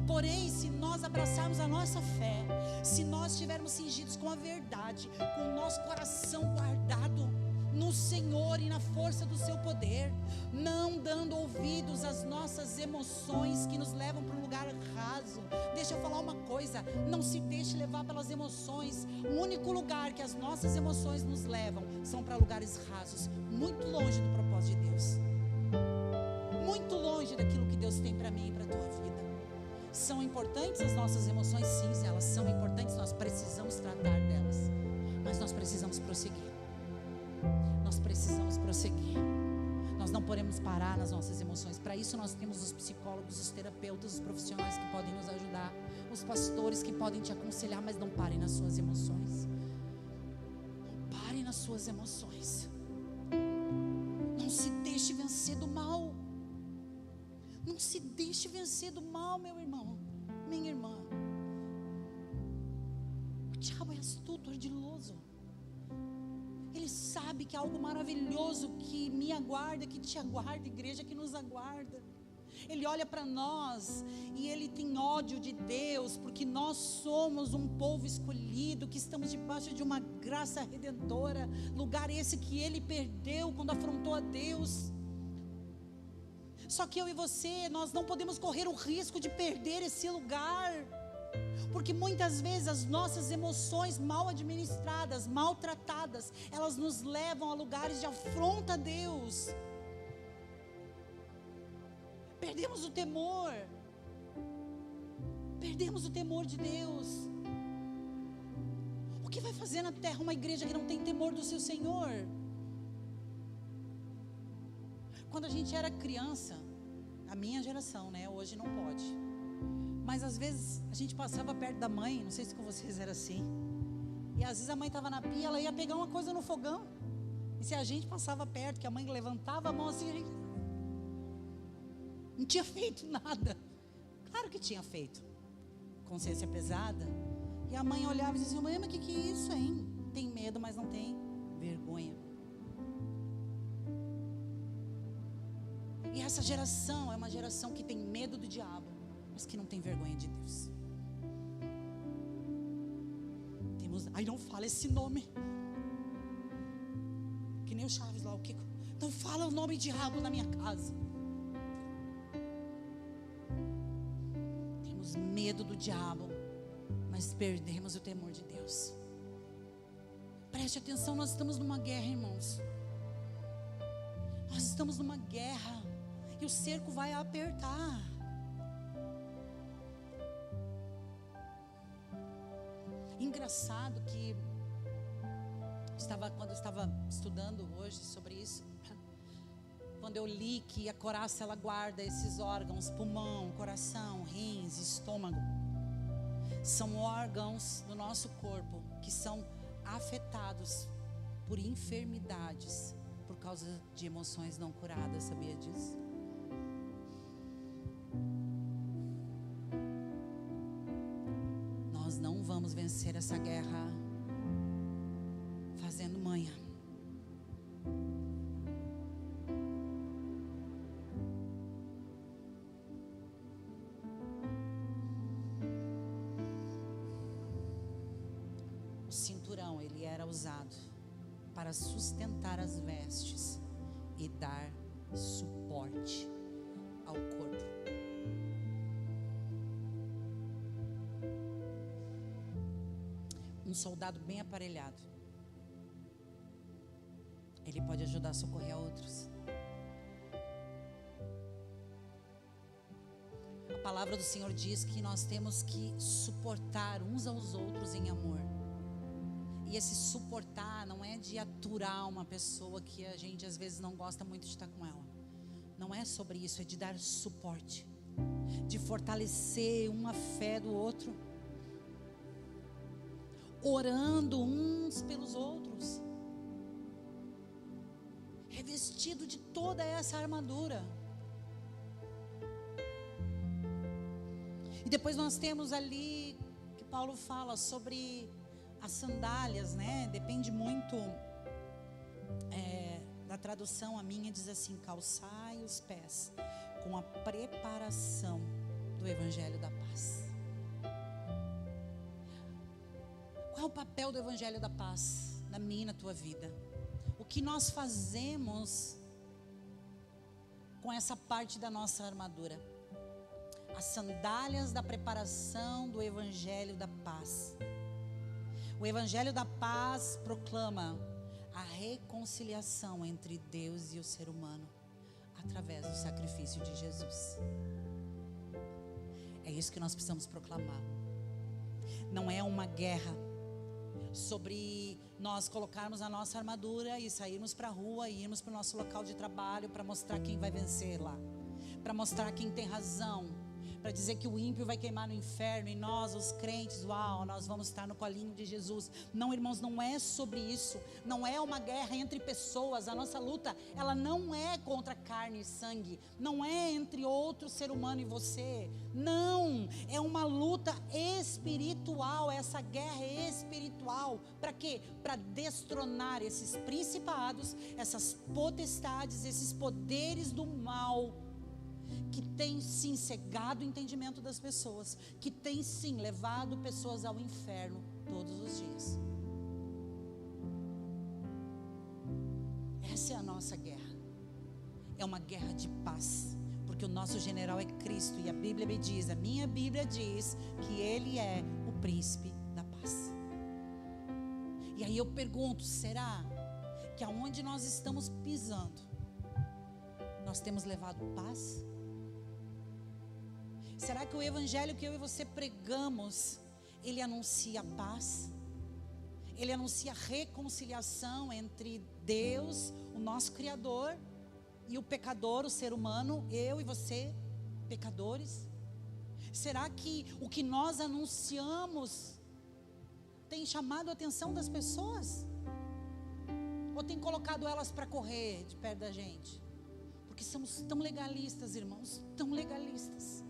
Porém, se nós abraçarmos a nossa fé, se nós estivermos cingidos com a verdade, com o nosso coração guardado no Senhor e na força do seu poder, não dando ouvidos às nossas emoções que nos levam para um lugar raso. Deixa eu falar uma coisa: não se deixe levar pelas emoções. O único lugar que as nossas emoções nos levam são para lugares rasos, muito longe do propósito de Deus, muito longe daquilo que Deus tem para mim e para a tua vida. São importantes as nossas emoções? Sim, elas são importantes, nós precisamos tratar delas, mas nós precisamos prosseguir. Nós precisamos prosseguir. Nós não podemos parar nas nossas emoções. Para isso nós temos os psicólogos, os terapeutas, os profissionais que podem nos ajudar, os pastores que podem te aconselhar, mas não parem nas suas emoções. Não parem nas suas emoções. Não se deixe vencer do mal. Não se deixe vencer do mal, meu irmão, minha irmã. O diabo é astuto, ardiloso. Ele sabe que há algo maravilhoso que me aguarda, que te aguarda, igreja, que nos aguarda. Ele olha para nós e ele tem ódio de Deus, porque nós somos um povo escolhido, que estamos debaixo de uma graça redentora, lugar esse que ele perdeu quando afrontou a Deus. Só que eu e você, nós não podemos correr o risco de perder esse lugar, porque muitas vezes as nossas emoções mal administradas, maltratadas, elas nos levam a lugares de afronta a Deus. Perdemos o temor. Perdemos o temor de Deus. O que vai fazer na terra uma igreja que não tem temor do seu Senhor? Quando a gente era criança, a minha geração, né? Hoje não pode. Mas às vezes a gente passava perto da mãe, não sei se com vocês era assim. E às vezes a mãe estava na pia, ela ia pegar uma coisa no fogão. E se a gente passava perto, que a mãe levantava a mão assim, a gente não tinha feito nada. Claro que tinha feito. Consciência pesada. E a mãe olhava e dizia: mãe, mas o que é isso, hein? Tem medo, mas não tem vergonha. E essa geração é uma geração que tem medo do diabo, mas que não tem vergonha de Deus. Ai, não fala esse nome. Que nem o Chaves lá, o Kiko. Não fala o nome diabo na minha casa. Temos medo do diabo, mas perdemos o temor de Deus. Preste atenção, nós estamos numa guerra, irmãos. Nós estamos numa guerra. E o cerco vai apertar. Engraçado que quando eu estava estudando hoje sobre isso, quando eu li que a couraça ela guarda esses órgãos, pulmão, coração, rins, estômago, são órgãos do nosso corpo que são afetados por enfermidades por causa de emoções não curadas, sabia disso? Nós não vamos vencer essa guerra fazendo manha. cinturão, ele era usado para sustentar as vestes e dar suporte ao corpo. Um soldado bem aparelhado, ele pode ajudar a socorrer a outros. A palavra do Senhor diz que nós temos que suportar uns aos outros em amor. E esse suportar não é de aturar uma pessoa que a gente às vezes não gosta muito de estar com ela. Não é sobre isso, é de dar suporte, de fortalecer uma fé do outro, orando uns pelos outros, revestido de toda essa armadura. E depois nós temos ali que Paulo fala sobre as sandálias, né? Depende muito da tradução. A minha diz assim: calçai os pés com a preparação do Evangelho da Paz. Qual é o papel do Evangelho da Paz na minha e na tua vida? O que nós fazemos com essa parte da nossa armadura? As sandálias da preparação do Evangelho da Paz. O Evangelho da Paz proclama a reconciliação entre Deus e o ser humano através do sacrifício de Jesus. É isso que nós precisamos proclamar. Não é uma guerra sobre nós colocarmos a nossa armadura e sairmos para a rua e irmos para o nosso local de trabalho para mostrar quem vai vencer lá, para mostrar quem tem razão, para dizer que o ímpio vai queimar no inferno e nós, os crentes, uau, nós vamos estar no colinho de Jesus. Não, irmãos, não é sobre isso. Não é uma guerra entre pessoas. A nossa luta, ela não é contra carne e sangue. Não é entre outro ser humano e você. Não, é uma luta espiritual. Essa guerra é espiritual. Para quê? Para destronar esses principados, essas potestades, esses poderes do mal, que tem sim cegado o entendimento das pessoas, que tem sim levado pessoas ao inferno todos os dias. Essa é a nossa guerra. É uma guerra de paz, porque o nosso general é Cristo, e a Bíblia me diz, a minha Bíblia diz que Ele é o príncipe da paz. E aí eu pergunto, será que aonde nós estamos pisando, nós temos levado paz? Será que o Evangelho que eu e você pregamos, ele anuncia paz? Ele anuncia reconciliação entre Deus, o nosso Criador, e o pecador, o ser humano, eu e você, pecadores? Será que o que nós anunciamos tem chamado a atenção das pessoas? Ou tem colocado elas para correr de perto da gente? Porque somos tão legalistas, irmãos, tão legalistas.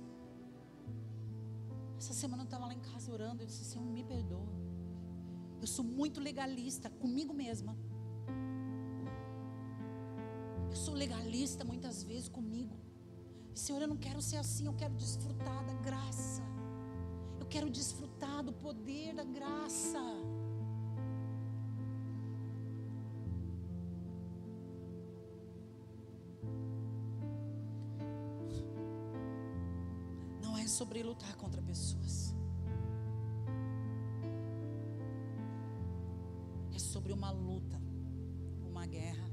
Essa semana eu estava lá em casa orando, eu disse, Senhor, me perdoa. Eu sou muito legalista comigo mesma. Eu sou legalista muitas vezes comigo. E, Senhor, eu não quero ser assim, eu quero desfrutar da graça. Eu quero desfrutar do poder da graça. Sobre lutar contra pessoas, é sobre uma luta, uma guerra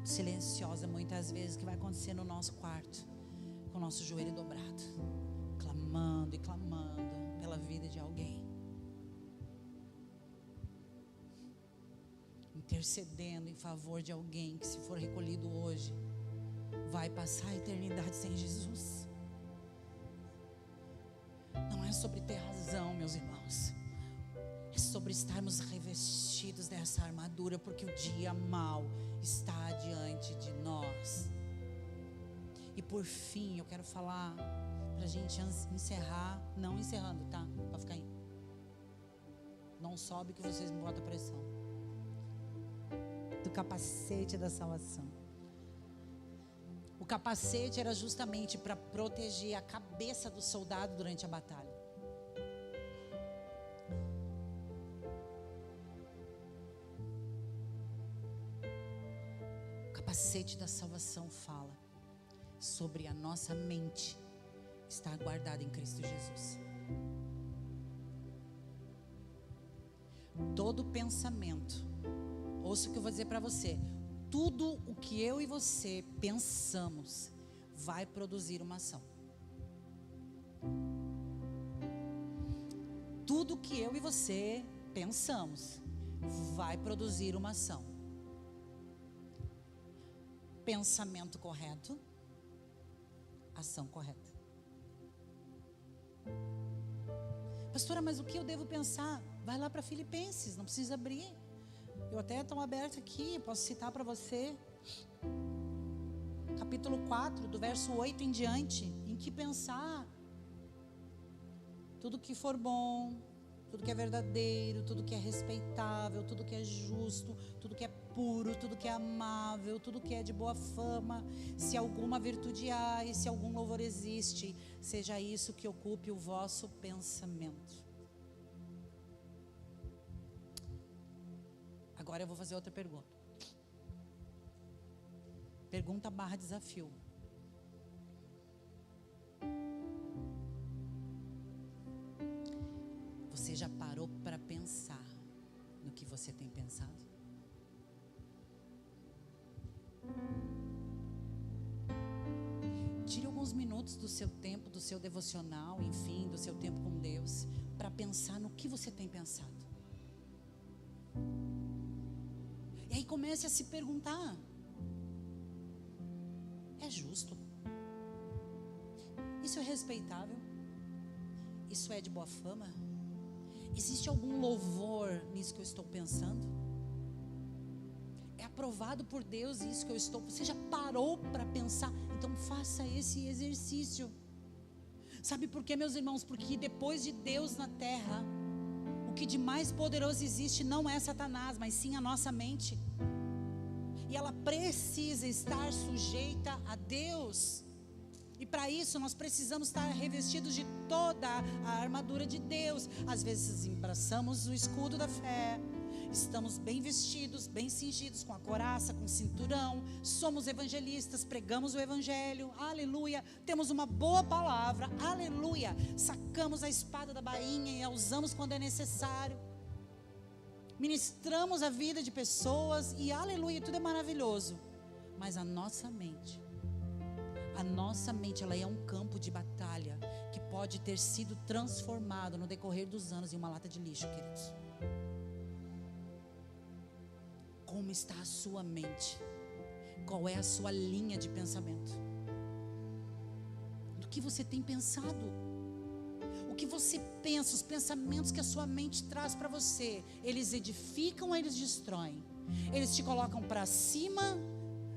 silenciosa muitas vezes, que vai acontecer no nosso quarto, com o nosso joelho dobrado, clamando e clamando pela vida de alguém, intercedendo em favor de alguém que, se for recolhido hoje, vai passar a eternidade sem Jesus. Não é sobre ter razão, meus irmãos. É sobre estarmos revestidos dessa armadura, porque o dia mau está diante de nós. E por fim, eu quero falar pra gente encerrar, não encerrando, tá? Pode ficar aí. Não sobe que vocês me botam pressão. Do capacete da salvação. O capacete era justamente para proteger a cabeça do soldado durante a batalha. capacete da salvação fala sobre a nossa mente estar guardada em Cristo Jesus. Todo pensamento, ouça o que eu vou dizer para você, tudo o que eu e você pensamos vai produzir uma ação. Tudo que eu e você pensamos vai produzir uma ação. Pensamento correto, ação correta. Pastora, mas o que eu devo pensar? Vai lá para Filipenses, não precisa abrir. Eu até estou aberto aqui, posso citar para você. Capítulo 4, do verso 8 em diante. Em que pensar? Tudo que for bom, tudo que é verdadeiro, tudo que é respeitável, tudo que é justo, tudo que é puro, tudo que é amável, tudo que é de boa fama, se alguma virtude há e se algum louvor existe, seja isso que ocupe o vosso pensamento. Agora eu vou fazer outra pergunta. Pergunta / desafio. Você já parou para pensar no que você tem pensado? Tire alguns minutos do seu tempo, do seu devocional, enfim, do seu tempo com Deus, para pensar no que você tem pensado. E aí comece a se perguntar: é justo? Isso é respeitável? Isso é de boa fama? Existe algum louvor nisso que eu estou pensando? É aprovado por Deus isso que eu estou... Você já parou para pensar? Então faça esse exercício. Sabe por quê, meus irmãos? Porque depois de Deus na terra, o que de mais poderoso existe não é Satanás, mas sim a nossa mente. E ela precisa estar sujeita a Deus. E para isso nós precisamos estar revestidos de toda a armadura de Deus. Às vezes embraçamos o escudo da fé, estamos bem vestidos, bem cingidos, com a couraça, com o cinturão, somos evangelistas, pregamos o evangelho, aleluia, temos uma boa palavra, aleluia, sacamos a espada da bainha e a usamos quando é necessário, ministramos a vida de pessoas e aleluia, tudo é maravilhoso. Mas a nossa mente, ela é um campo de batalha que pode ter sido transformado no decorrer dos anos em uma lata de lixo, queridos. Como está a sua mente? Qual é a sua linha de pensamento? Do que você tem pensado? O que você pensa, os pensamentos que a sua mente traz para você, eles edificam ou eles destroem? Eles te colocam para cima,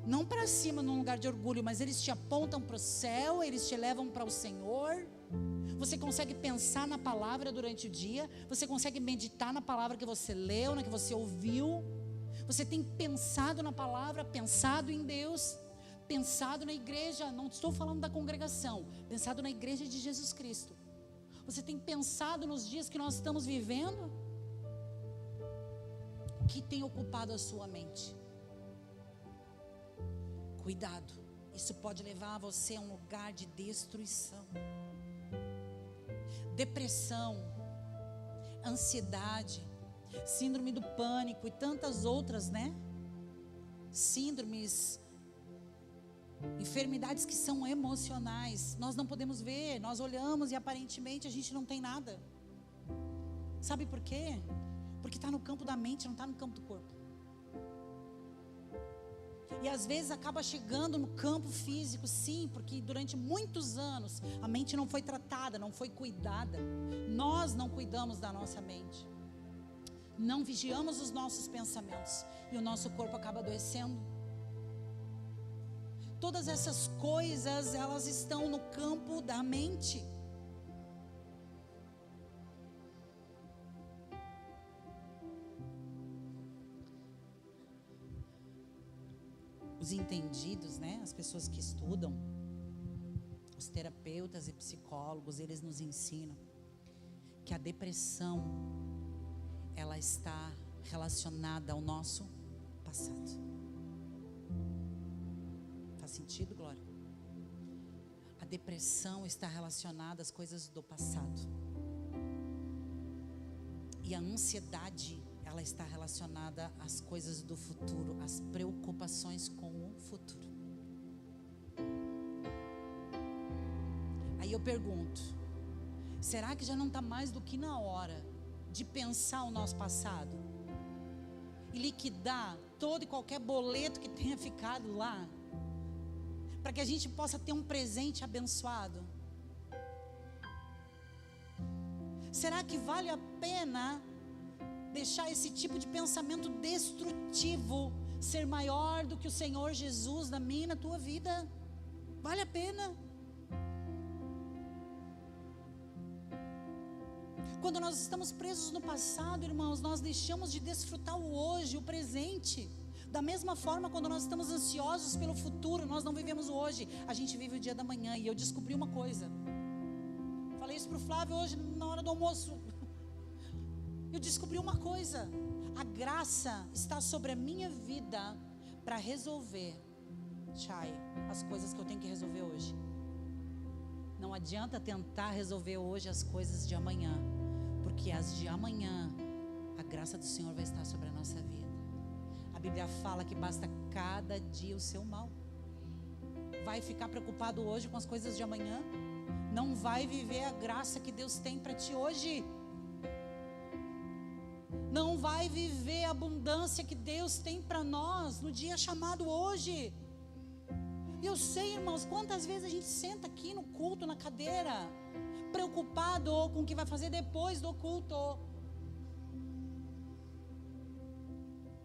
não para cima num lugar de orgulho, mas eles te apontam para o céu, eles te levam para o Senhor. Você consegue pensar na palavra durante o dia, você consegue meditar na palavra que você leu, na que você ouviu. Você tem pensado na palavra, pensado em Deus, pensado na igreja, não estou falando da congregação, pensado na igreja de Jesus Cristo. Você tem pensado nos dias que nós estamos vivendo? O que tem ocupado a sua mente? Cuidado, isso pode levar você a um lugar de destruição. Depressão, ansiedade, síndrome do pânico e tantas outras, né? Síndromes, enfermidades que são emocionais. Nós não podemos ver, nós olhamos e aparentemente a gente não tem nada. Sabe por quê? Porque está no campo da mente, não está no campo do corpo. E às vezes acaba chegando no campo físico, sim, porque durante muitos anos a mente não foi tratada, não foi cuidada. Nós não cuidamos da nossa mente, não vigiamos os nossos pensamentos e o nosso corpo acaba adoecendo. Todas essas coisas, elas estão no campo da mente. Os entendidos, né? As pessoas que estudam, os terapeutas e psicólogos, eles nos ensinam que a depressão, ela está relacionada ao nosso passado. sentido, Glória? A depressão está relacionada às coisas do passado. E a ansiedade, ela está relacionada às coisas do futuro, às preocupações com o futuro. Aí eu pergunto, será que já não está mais do que na hora de pensar o nosso passado? E liquidar todo e qualquer boleto que tenha ficado lá, para que a gente possa ter um presente abençoado? Será que vale a pena deixar esse tipo de pensamento destrutivo ser maior do que o Senhor Jesus na minha e na tua vida? Vale a pena? Quando nós estamos presos no passado, irmãos, nós deixamos de desfrutar o hoje, o presente. Da mesma forma, quando nós estamos ansiosos pelo futuro, nós não vivemos o hoje, a gente vive o dia da manhã. E eu descobri uma coisa, falei isso para o Flávio hoje na hora do almoço. Eu descobri uma coisa: a graça está sobre a minha vida para resolver, Chay, as coisas que eu tenho que resolver hoje. Não adianta tentar resolver hoje as coisas de amanhã, porque as de amanhã, a graça do Senhor vai estar sobre a nossa vida. A Bíblia fala que basta cada dia o seu mal. Vai ficar preocupado hoje com as coisas de amanhã? Não vai viver a graça que Deus tem para ti hoje. Não vai viver a abundância que Deus tem para nós no dia chamado hoje. Eu sei, irmãos, quantas vezes a gente senta aqui no culto, na cadeira, preocupado com o que vai fazer depois do culto,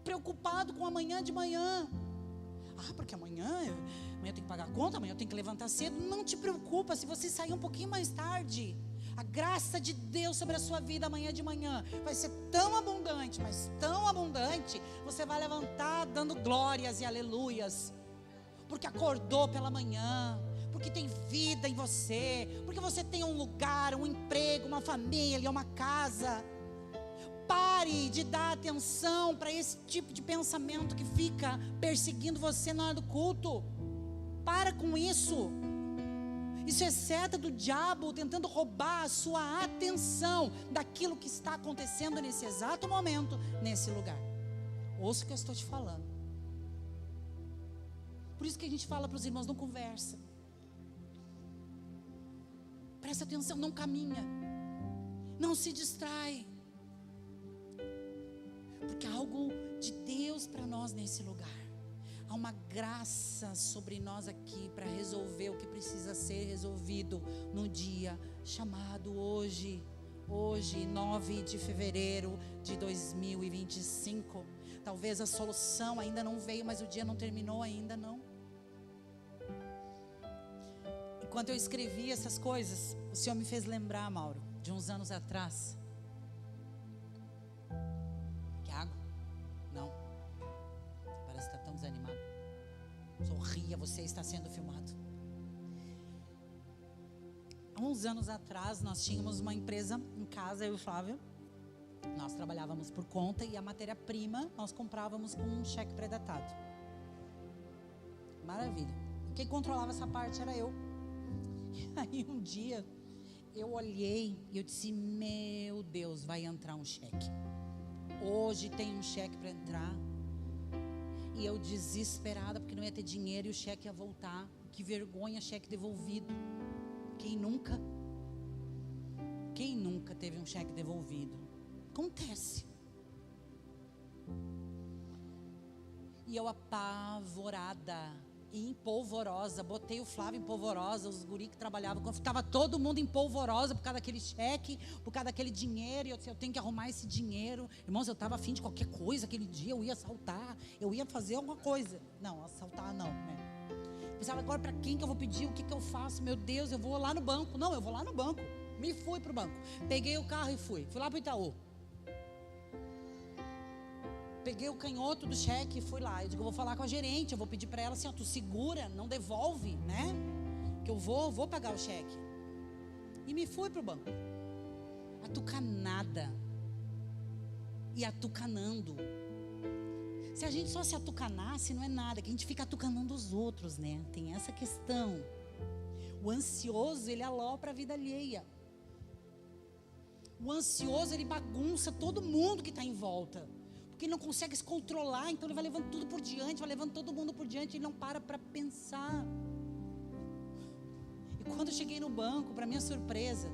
preocupado com amanhã de manhã. Porque amanhã eu tenho que pagar a conta, amanhã eu tenho que levantar cedo. Não te preocupa se você sair um pouquinho mais tarde. A graça de Deus sobre a sua vida amanhã de manhã vai ser tão abundante, mas tão abundante, você vai levantar dando glórias e aleluias, porque acordou pela manhã, porque tem vida em você, porque você tem um lugar, um emprego, uma família, uma casa. Pare de dar atenção para esse tipo de pensamento que fica perseguindo você na hora do culto. Para com isso. Isso é seta do diabo tentando roubar a sua atenção daquilo que está acontecendo nesse exato momento, nesse lugar. Ouça o que eu estou te falando. Por isso que a gente fala para os irmãos, não conversa. Presta atenção, não caminha. Não se distrai. Porque há algo de Deus para nós nesse lugar. Há uma graça sobre nós aqui para resolver o que precisa ser resolvido no dia chamado hoje. Hoje, 9 de fevereiro de 2025. Talvez a solução ainda não veio, mas o dia não terminou ainda não. Enquanto eu escrevi essas coisas, o Senhor me fez lembrar, Mauro, de uns anos atrás. Quer água? Não. Parece que está tão desanimado. Sorria, você está sendo filmado. Há uns anos atrás, nós tínhamos uma empresa em casa, eu e o Flávio. Nós trabalhávamos por conta e a matéria-prima nós comprávamos com um cheque pré-datado. Maravilha. Quem controlava essa parte era eu. E aí um dia eu olhei e eu disse, meu Deus, vai entrar um cheque. Hoje tem um cheque para entrar. E eu desesperada, porque não ia ter dinheiro e o cheque ia voltar. Que vergonha, cheque devolvido. Quem nunca teve um cheque devolvido? Acontece. E eu apavorada e empolvorosa, botei o Flávio em polvorosa, os guri que trabalhavam, estava todo mundo em polvorosa por causa daquele cheque, por causa daquele dinheiro, e eu disse, eu tenho que arrumar esse dinheiro. Irmãos, eu estava afim de qualquer coisa aquele dia, eu ia assaltar, eu ia fazer alguma coisa. Não, assaltar não, né? Pensava, agora para quem que eu vou pedir, o que que eu faço? Meu Deus, eu vou lá no banco. Não, eu vou lá no banco. Me fui para o banco, peguei o carro e fui lá para o Itaú. Peguei o canhoto do cheque e fui lá. Eu digo, eu vou falar com a gerente, eu vou pedir para ela assim, ó, tu segura, não devolve, né? Que eu vou pagar o cheque. E me fui para o banco. Atucanada. E atucanando. Se a gente só se atucanasse, não é nada, que a gente fica atucanando os outros, né? Tem essa questão. O ansioso, ele alopra a vida alheia. O ansioso, ele bagunça todo mundo que está em volta. Porque ele não consegue se controlar, então ele vai levando tudo por diante, vai levando todo mundo por diante, ele não para pensar. E quando eu cheguei no banco, para minha surpresa,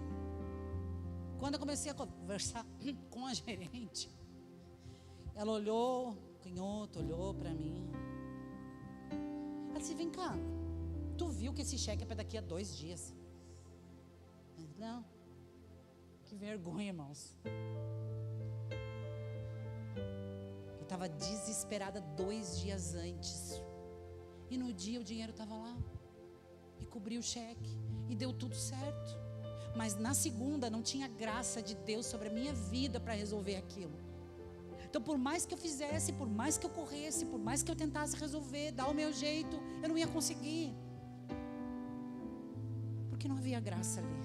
quando eu comecei a conversar com a gerente, ela olhou, canhoto, olhou para mim. Ela disse, vem cá, tu viu que esse cheque é para daqui a 2 dias? Eu disse, não. Que vergonha, irmãos. Eu estava desesperada 2 dias antes. E no dia o dinheiro estava lá. E cobriu o cheque. E deu tudo certo. Mas na segunda não tinha graça de Deus sobre a minha vida para resolver aquilo. Então por mais que eu fizesse, por mais que eu corresse, por mais que eu tentasse resolver, dar o meu jeito, eu não ia conseguir. Porque não havia graça ali.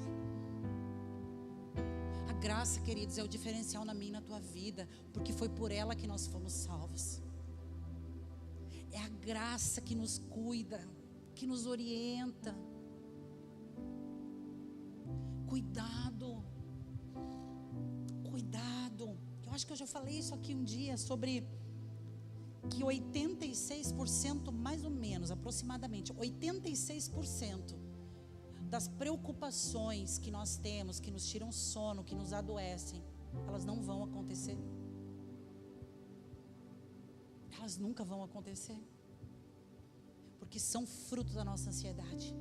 A graça, queridos, é o diferencial na minha e na tua vida, porque foi por ela que nós fomos salvos. É a graça que nos cuida, que nos orienta. Cuidado. Cuidado. Eu acho que eu já falei isso aqui um dia, sobre que 86%, mais ou menos, aproximadamente, 86% das preocupações que nós temos, que nos tiram sono, que nos adoecem, elas não vão acontecer. Elas nunca vão acontecer. Porque são fruto da nossa ansiedade.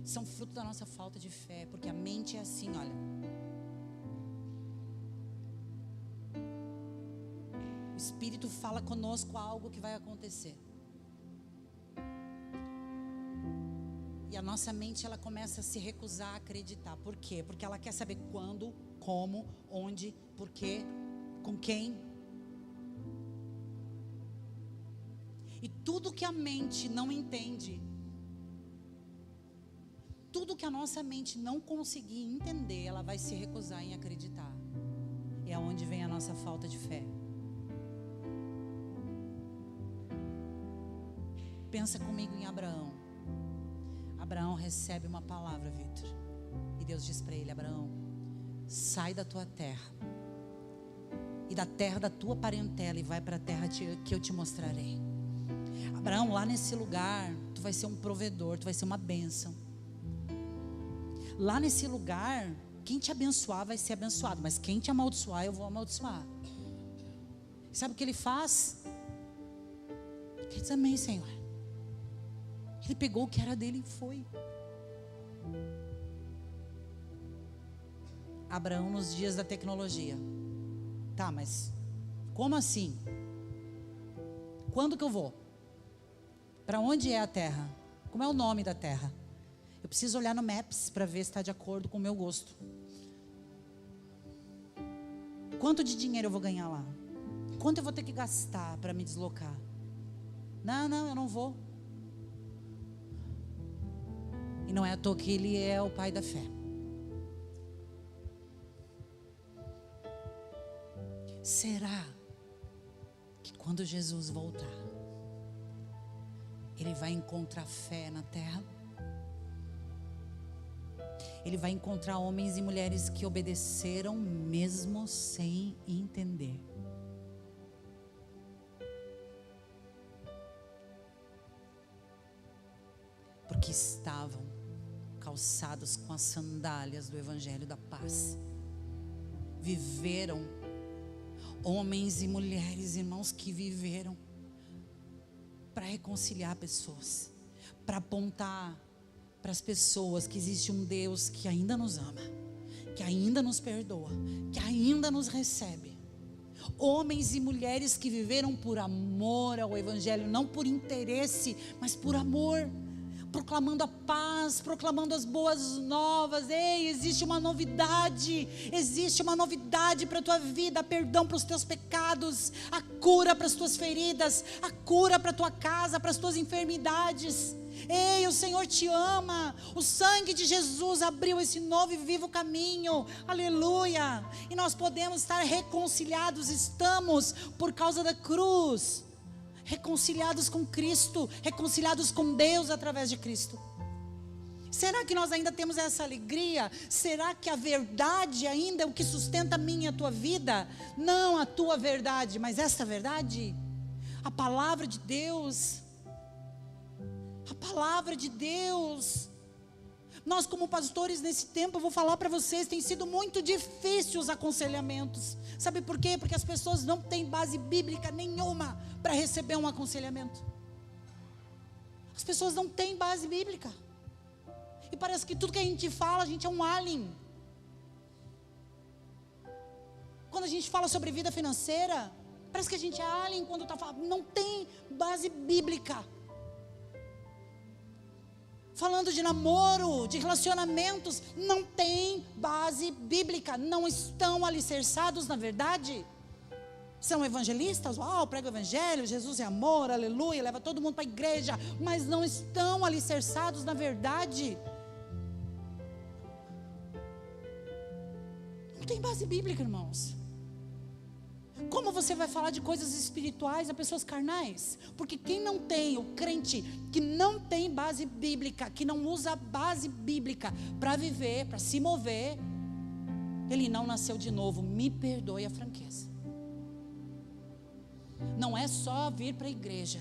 São fruto da nossa falta de fé. Porque a mente é assim, olha. O Espírito fala conosco algo que vai acontecer. E a nossa mente, ela começa a se recusar a acreditar. Por quê? Porque ela quer saber quando, como, onde, por quê, com quem. E tudo que a mente não entende, tudo que a nossa mente não conseguir entender, ela vai se recusar em acreditar. É onde vem a nossa falta de fé. Pensa comigo em Abraão. Abraão recebe uma palavra, Vitor. E Deus diz para ele, Abraão, sai da tua terra e da terra da tua parentela e vai para a terra que eu te mostrarei. Abraão, lá nesse lugar, tu vai ser um provedor, tu vai ser uma bênção. Lá nesse lugar, quem te abençoar vai ser abençoado, mas quem te amaldiçoar, eu vou amaldiçoar. Sabe o que ele faz? Ele diz, amém, Senhor. Ele pegou o que era dele e foi. Abraão nos dias da tecnologia. Tá, mas como assim? Quando que eu vou? Para onde é a terra? Como é o nome da terra? Eu preciso olhar no Maps para ver se está de acordo com o meu gosto. Quanto de dinheiro eu vou ganhar lá? Quanto eu vou ter que gastar para me deslocar? Não, eu não vou. E não é à toa que ele é o pai da fé. Será que quando Jesus voltar, ele vai encontrar fé na terra? Ele vai encontrar homens e mulheres que obedeceram mesmo sem entender. Porque estavam calçados com as sandálias do Evangelho da Paz. Viveram, homens e mulheres, irmãos, que viveram para reconciliar pessoas, para apontar para as pessoas que existe um Deus que ainda nos ama, que ainda nos perdoa, que ainda nos recebe. Homens e mulheres que viveram por amor ao Evangelho, não por interesse, mas por amor, proclamando a paz, proclamando as boas novas. Ei, existe uma novidade para a tua vida, perdão para os teus pecados, a cura para as tuas feridas, a cura para a tua casa, para as tuas enfermidades. Ei, o Senhor te ama. O sangue de Jesus abriu esse novo e vivo caminho. Aleluia. E nós podemos estar reconciliados. Estamos por causa da cruz. Reconciliados com Cristo. Reconciliados com Deus através de Cristo. Será que nós ainda temos essa alegria? Será que a verdade ainda é o que sustenta a minha e a tua vida? Não a tua verdade, mas esta verdade. A palavra de Deus. A palavra de Deus. Nós como pastores nesse tempo, eu vou falar para vocês, tem sido muito difícil os aconselhamentos. Sabe por quê? Porque as pessoas não têm base bíblica nenhuma para receber um aconselhamento. As pessoas não têm base bíblica. E parece que tudo que a gente fala, a gente é um alien. Quando a gente fala sobre vida financeira, parece que a gente é alien quando está falando. Não tem base bíblica. Falando de namoro, de relacionamentos, não tem base bíblica. Não estão alicerçados na verdade. São evangelistas, uau, prega o evangelho, Jesus é amor, aleluia, leva todo mundo para a igreja. Mas não estão alicerçados na verdade. Não tem base bíblica, irmãos. Como você vai falar de coisas espirituais a pessoas carnais? Porque quem não tem, o crente que não tem base bíblica, que não usa a base bíblica para viver, para se mover, ele não nasceu de novo. Me perdoe a franqueza. Não é só vir para a igreja.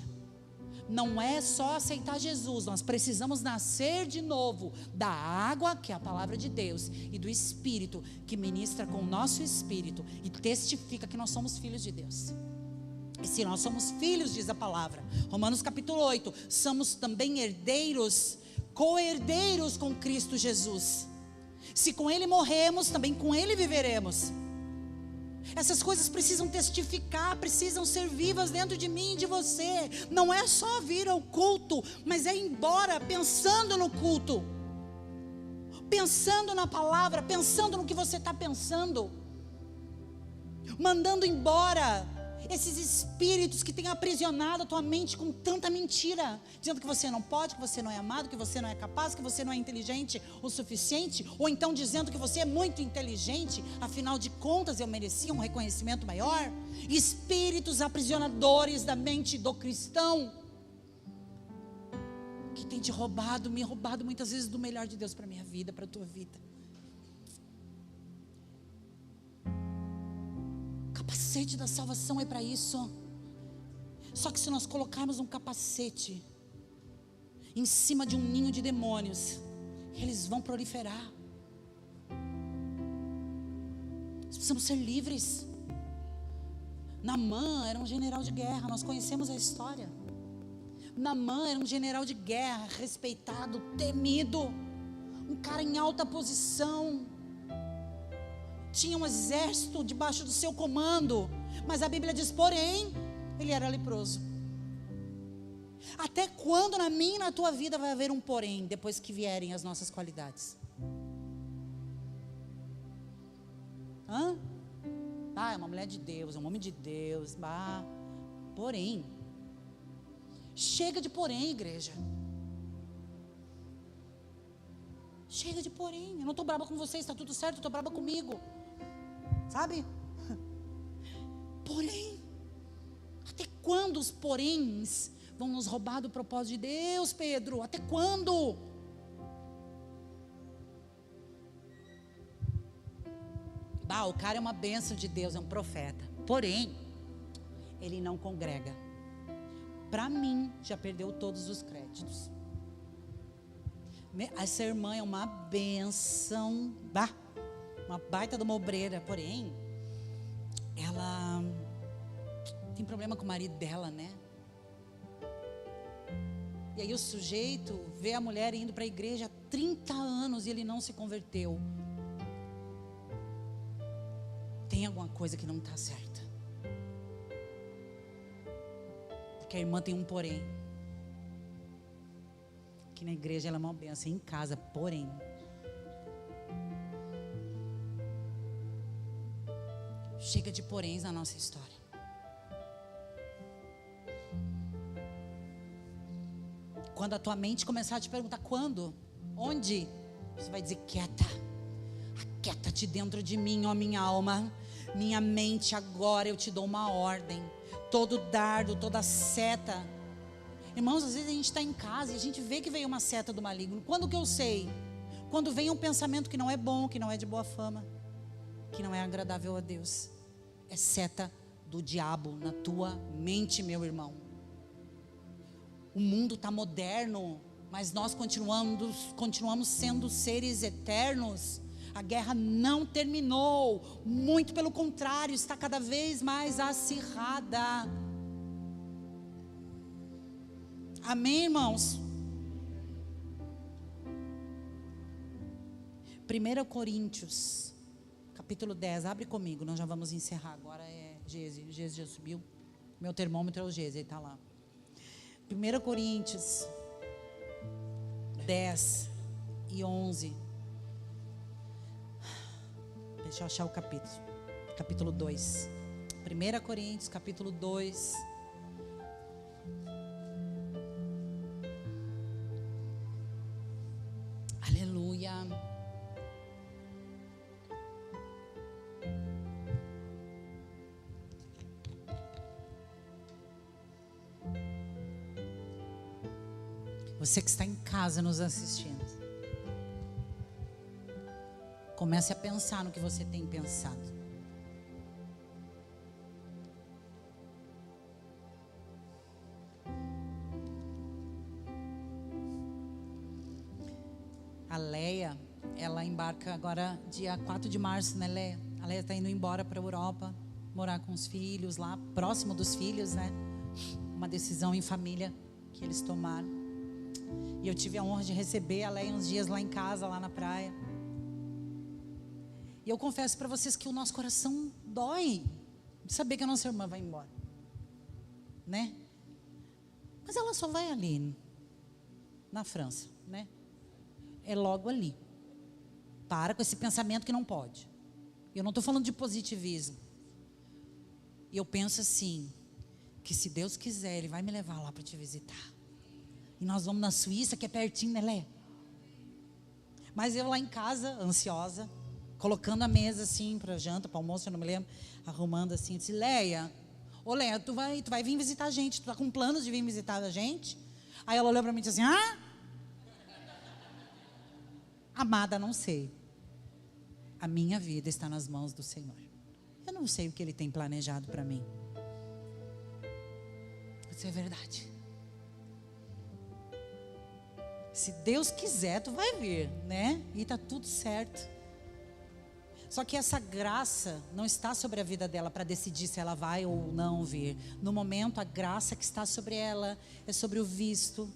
Não é só aceitar Jesus. Nós precisamos nascer de novo da água, que é a palavra de Deus, e do Espírito, que ministra com o nosso espírito e testifica que nós somos filhos de Deus. E se nós somos filhos, diz a palavra, Romanos capítulo 8, somos também herdeiros, co-herdeiros com Cristo Jesus. Se com Ele morremos, também com Ele viveremos. Essas coisas precisam testificar, precisam ser vivas dentro de mim e de você. Não é só vir ao culto, mas é ir embora pensando no culto, pensando na palavra, pensando no que você está pensando, mandando embora esses espíritos que têm aprisionado a tua mente com tanta mentira, dizendo que você não pode, que você não é amado, que você não é capaz, que você não é inteligente o suficiente, ou então dizendo que você é muito inteligente, afinal de contas eu merecia um reconhecimento maior. Espíritos aprisionadores da mente do cristão, que tem te roubado, me roubado muitas vezes do melhor de Deus para a minha vida, para a tua vida. O capacete da salvação é para isso. Só que se nós colocarmos um capacete em cima de um ninho de demônios, eles vão proliferar. Nós precisamos ser livres. Naamã era um general de guerra, nós conhecemos a história. Naamã era um general de guerra, respeitado, temido, um cara em alta posição, tinha um exército debaixo do seu comando, mas a Bíblia diz, porém, ele era leproso. Até quando na minha e na tua vida vai haver um porém, depois que vierem as nossas qualidades? É uma mulher de Deus, é um homem de Deus, porém, chega de porém, igreja. Chega de porém. Eu não estou brava com vocês, está tudo certo, eu estou brava comigo. Sabe? Porém, até quando os poréns vão nos roubar do propósito de Deus, Pedro? Até quando? O cara é uma bênção de Deus, é um profeta. Porém, ele não congrega. Para mim, já perdeu todos os créditos. Essa irmã é uma bênção, uma baita de uma obreira, porém, ela tem problema com o marido dela, né? E aí o sujeito vê a mulher indo para a igreja há 30 anos e ele não se converteu. Tem alguma coisa que não está certa. Porque a irmã tem um porém. Que na igreja ela é uma bênção, em casa, porém. Chega de poréns na nossa história. Quando a tua mente começar a te perguntar quando, onde, você vai dizer: quieta, aquieta-te dentro de mim, ó minha alma, minha mente, agora eu te dou uma ordem. Todo dardo, toda seta. Irmãos, às vezes a gente está em casa e a gente vê que veio uma seta do maligno. Quando que eu sei? Quando vem um pensamento que não é bom, que não é de boa fama, que não é agradável a Deus. É seta do diabo na tua mente, meu irmão. O mundo está moderno, mas nós continuamos sendo seres eternos. A guerra não terminou, muito pelo contrário, está cada vez mais acirrada. Amém, irmãos? 1 Coríntios, capítulo 10, abre comigo, nós já vamos encerrar. Agora é Gese, o Gese já subiu. Meu termômetro é o Gese, ele está lá. 1 Coríntios 10 e 11. Deixa eu achar o capítulo 2. 1 Coríntios, capítulo 2. Aleluia. Você que está em casa nos assistindo, comece a pensar no que você tem pensado. A Leia, ela embarca agora dia 4 de março, né, Leia? A Leia está indo embora para a Europa, morar com os filhos lá, próximo dos filhos, né? Uma decisão em família que eles tomaram. E eu tive a honra de receber a Leia uns dias lá em casa, lá na praia. E eu confesso para vocês que o nosso coração dói de saber que a nossa irmã vai embora, né? Mas ela só vai ali, na França, né? É logo ali. Para com esse pensamento que não pode. Eu não estou falando de positivismo. E eu penso assim, que se Deus quiser, Ele vai me levar lá para te visitar. E nós vamos na Suíça, que é pertinho, né, Lé? Mas eu lá em casa, ansiosa, colocando a mesa assim, para janta, para almoço, eu não me lembro, arrumando assim, disse: Leia, ô Leia, tu vai vir visitar a gente, tu tá com planos de vir visitar a gente? Aí ela olhou para mim e disse assim: ah? Amada, não sei. A minha vida está nas mãos do Senhor. Eu não sei o que Ele tem planejado para mim. Isso é verdade. Se Deus quiser, tu vai vir, né? E tá tudo certo. Só que essa graça não está sobre a vida dela para decidir se ela vai ou não vir. No momento, a graça que está sobre ela é sobre o visto,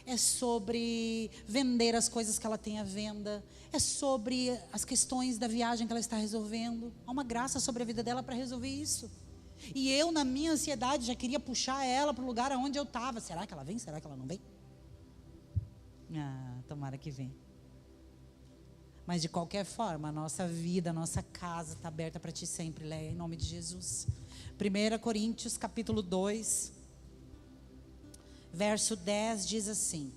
é sobre vender as coisas que ela tem à venda, é sobre as questões da viagem que ela está resolvendo. Há uma graça sobre a vida dela para resolver isso. E eu, na minha ansiedade, já queria puxar ela para o lugar onde eu estava. Será que ela vem? Será que ela não vem? Ah, tomara que venha. Mas de qualquer forma, a nossa vida, a nossa casa está aberta para ti sempre, Leia, em nome de Jesus. 1 Coríntios capítulo 2, verso 10 diz assim: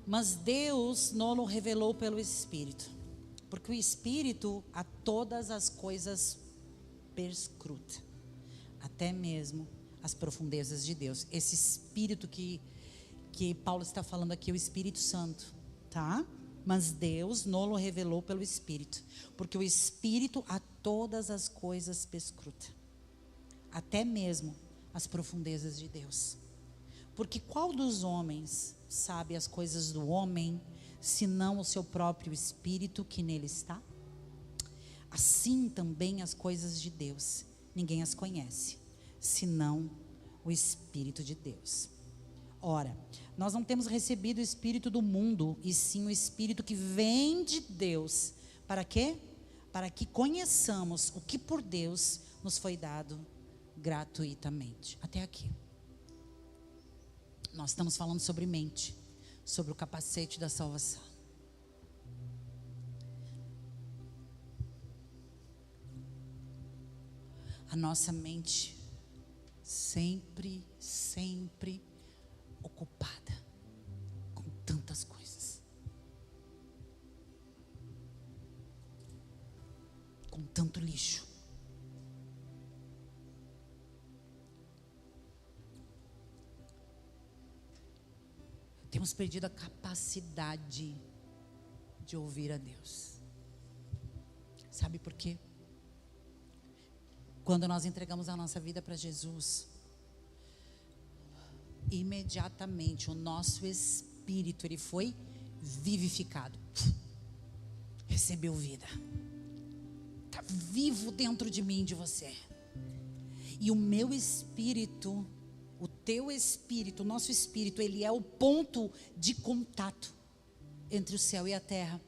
mas Deus não o revelou pelo Espírito, porque o Espírito a todas as coisas perscruta, até mesmo as profundezas de Deus. Esse Espírito que Paulo está falando aqui é o Espírito Santo, tá? Mas Deus não o revelou pelo Espírito, porque o Espírito a todas as coisas perscruta, até mesmo as profundezas de Deus. Porque qual dos homens sabe as coisas do homem, senão o seu próprio Espírito que nele está? Assim também as coisas de Deus, ninguém as conhece, senão o Espírito de Deus. Ora, nós não temos recebido o Espírito do mundo, e sim o Espírito que vem de Deus. Para quê? Para que conheçamos o que por Deus nos foi dado gratuitamente. Até aqui. Nós estamos falando sobre mente, sobre o capacete da salvação. a nossa mente sempre ocupada com tantas coisas, com tanto lixo. Temos perdido a capacidade de ouvir a Deus. Sabe por quê? Quando nós entregamos a nossa vida para Jesus, imediatamente o nosso espírito, ele foi vivificado. Recebeu vida. Está vivo dentro de mim, de você. E o meu espírito, o teu espírito, o nosso espírito, ele é o ponto de contato entre o céu e a terra.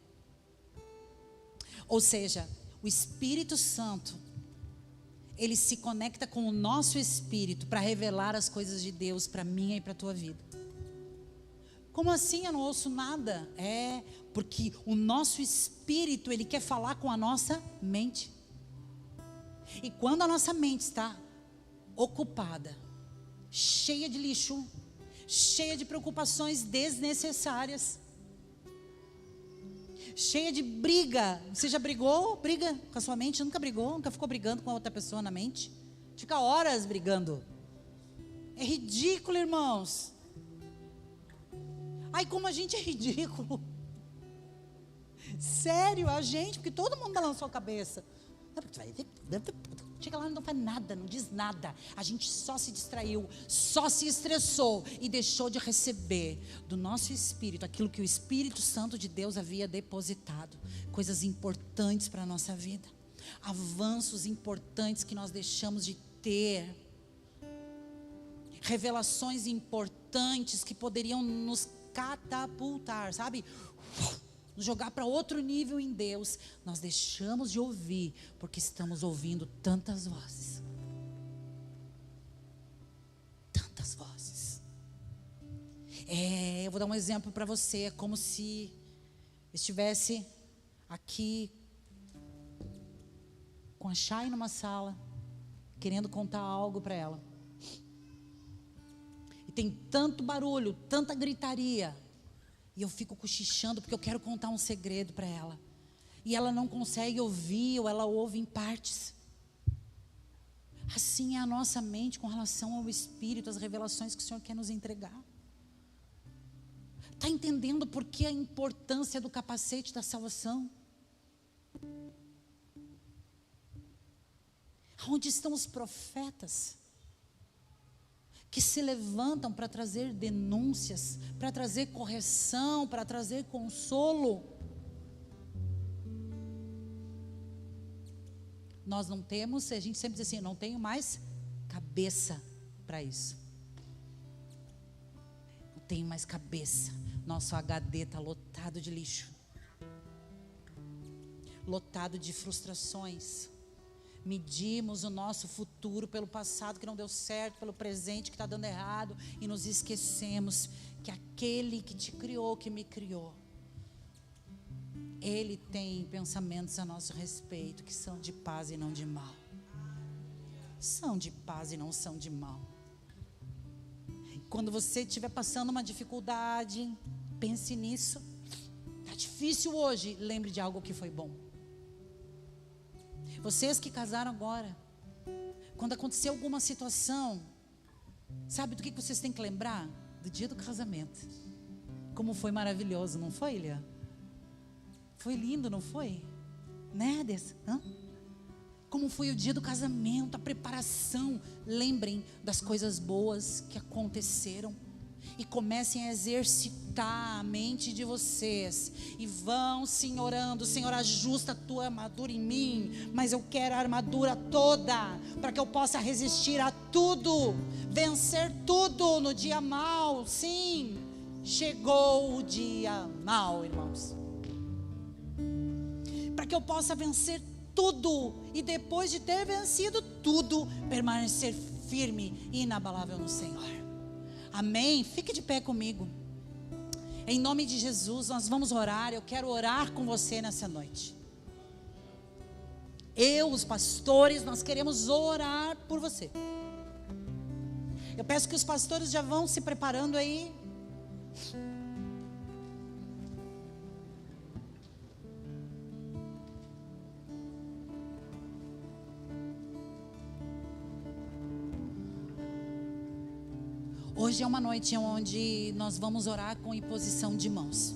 Ou seja, o Espírito Santo, ele se conecta com o nosso espírito para revelar as coisas de Deus para mim e para a tua vida. Como assim eu não ouço nada? É porque o nosso espírito, ele quer falar com a nossa mente. E quando a nossa mente está ocupada, cheia de lixo, cheia de preocupações desnecessárias, cheia de briga. Você já brigou? Briga com a sua mente? Nunca brigou? Nunca ficou brigando com a outra pessoa na mente? Fica horas brigando. É ridículo, irmãos. Ai, como a gente é ridículo. Sério, a gente, porque todo mundo balançou a cabeça. Chega lá e não faz nada, não diz nada. A gente só se distraiu, só se estressou e deixou de receber do nosso espírito aquilo que o Espírito Santo de Deus havia depositado. Coisas importantes para a nossa vida, avanços importantes que nós deixamos de ter, revelações importantes que poderiam nos catapultar, sabe? Nos jogar para outro nível em Deus. Nós deixamos de ouvir porque estamos ouvindo tantas vozes. Tantas vozes. Eu vou dar um exemplo para você. É como se estivesse aqui com a Chay numa sala, querendo contar algo para ela. E tem tanto barulho, tanta gritaria. E eu fico cochichando porque eu quero contar um segredo para ela. E ela não consegue ouvir, ou ela ouve em partes. Assim é a nossa mente com relação ao Espírito, as revelações que o Senhor quer nos entregar. Está entendendo por que a importância do capacete da salvação? Onde estão os profetas que se levantam para trazer denúncias, para trazer correção, para trazer consolo? Nós não temos, a gente sempre diz assim, não tenho mais cabeça para isso. Não tenho mais cabeça. Nosso HD está lotado de lixo, lotado de frustrações. Medimos o nosso futuro pelo passado que não deu certo, pelo presente que está dando errado, e nos esquecemos que aquele que te criou, que me criou, Ele tem pensamentos a nosso respeito que são de paz e não de mal. São de paz e não são de mal. Quando você estiver passando uma dificuldade, pense nisso. Está difícil hoje, lembre de algo que foi bom. Vocês que casaram agora, quando acontecer alguma situação, sabe do que vocês têm que lembrar? Do dia do casamento. Como foi maravilhoso, não foi, Lia? Foi lindo, não foi? Né, Dessa? Como foi o dia do casamento, a preparação. Lembrem das coisas boas que aconteceram. E comecem a exercitar a mente de vocês. E vão, Senhor, orando: Senhor, ajusta a tua armadura em mim. Mas eu quero a armadura toda, para que eu possa resistir a tudo, vencer tudo no dia mau. Sim, chegou o dia mau, irmãos. Para que eu possa vencer tudo. E depois de ter vencido tudo, permanecer firme e inabalável no Senhor. Amém? Fique de pé comigo. Em nome de Jesus, nós vamos orar. Eu quero orar com você nessa noite. Eu, os pastores, nós queremos orar por você. Eu peço que os pastores já vão se preparando aí. Hoje é uma noite onde nós vamos orar com imposição de mãos.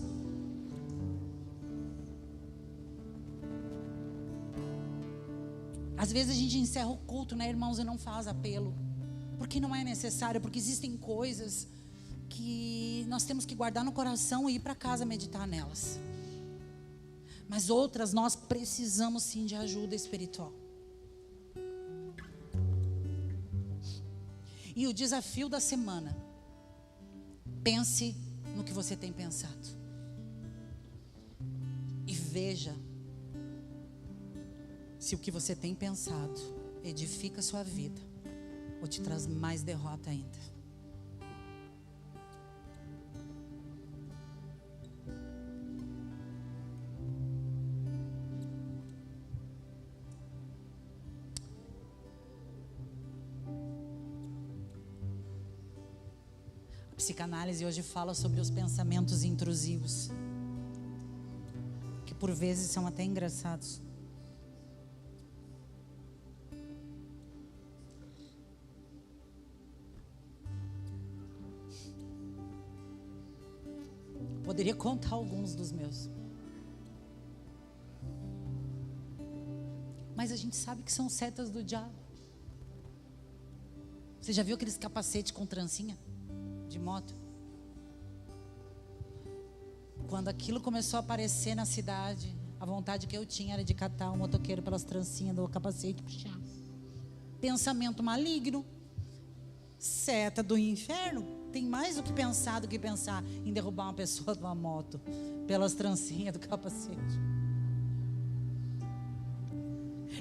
Às vezes a gente encerra o culto, né, irmãos, e não faz apelo. Porque não é necessário, porque existem coisas que nós temos que guardar no coração e ir para casa meditar nelas. Mas outras nós precisamos sim de ajuda espiritual. E o desafio da semana: pense no que você tem pensado. E veja se o que você tem pensado edifica a sua vida ou te traz mais derrota ainda. A psicanálise hoje fala sobre os pensamentos intrusivos, que por vezes são até engraçados. Poderia contar alguns dos meus. Mas a gente sabe que são setas do diabo. Você já viu aqueles capacetes com trancinha de moto? Quando aquilo começou a aparecer na cidade, a vontade que eu tinha era de catar um motoqueiro pelas trancinhas do capacete e puxar. Pensamento maligno. Seta do inferno. Tem mais do que pensar em derrubar uma pessoa de uma moto pelas trancinhas do capacete.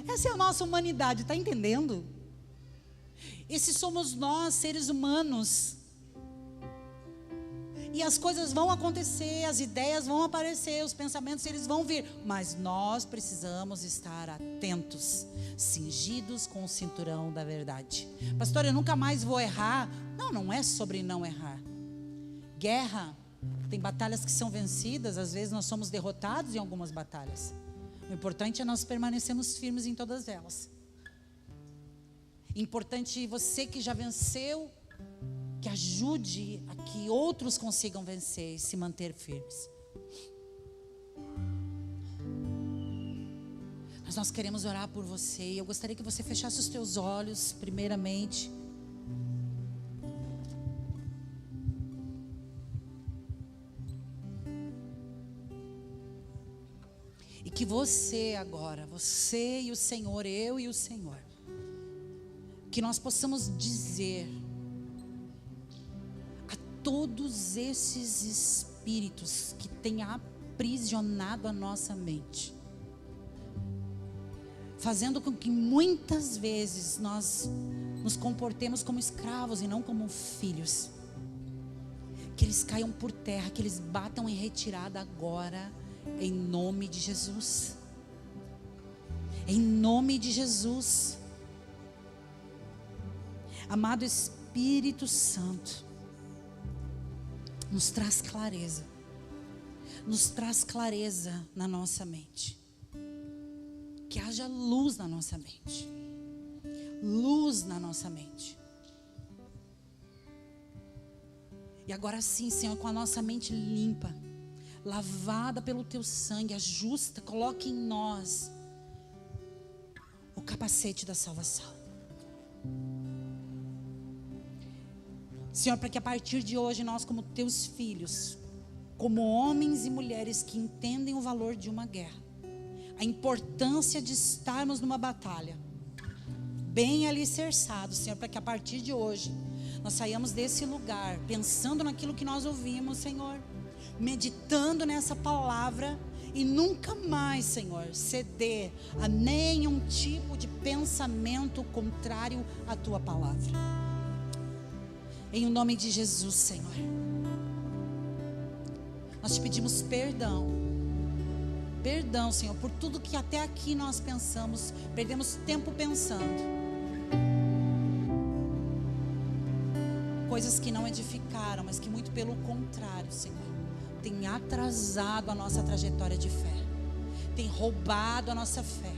Essa é a nossa humanidade, está entendendo? Esses somos nós, seres humanos. E as coisas vão acontecer, as ideias vão aparecer, os pensamentos eles vão vir. Mas nós precisamos estar atentos, cingidos com o cinturão da verdade. Pastor, eu nunca mais vou errar. Não, não é sobre não errar. Guerra, tem batalhas que são vencidas, às vezes nós somos derrotados em algumas batalhas. O importante é nós permanecermos firmes em todas elas. Importante você que já venceu, que ajude a que outros consigam vencer e se manter firmes. Mas nós queremos orar por você. E eu gostaria que você fechasse os teus olhos, primeiramente. E que você agora, você e o Senhor, eu e o Senhor, que nós possamos dizer todos esses espíritos que têm aprisionado a nossa mente, fazendo com que muitas vezes nós nos comportemos como escravos e não como filhos, que eles caiam por terra, que eles batam em retirada agora, em nome de Jesus. Em nome de Jesus. Amado Espírito Santo, nos traz clareza. Nos traz clareza na nossa mente. Que haja luz na nossa mente. Luz na nossa mente. E agora sim, Senhor, com a nossa mente limpa, lavada pelo Teu sangue, ajusta, coloque em nós o capacete da salvação. Senhor, para que a partir de hoje nós, como Teus filhos, como homens e mulheres que entendem o valor de uma guerra, a importância de estarmos numa batalha, bem alicerçados, Senhor, para que a partir de hoje nós saiamos desse lugar, pensando naquilo que nós ouvimos, Senhor, meditando nessa palavra e nunca mais, Senhor, ceder a nenhum tipo de pensamento contrário à Tua palavra. Em o nome de Jesus, Senhor, nós te pedimos perdão Perdão, Senhor, por tudo que até aqui nós pensamos, perdemos tempo pensando. Coisas que não edificaram, mas que muito pelo contrário, Senhor, tem atrasado a nossa trajetória de fé, tem roubado a nossa fé.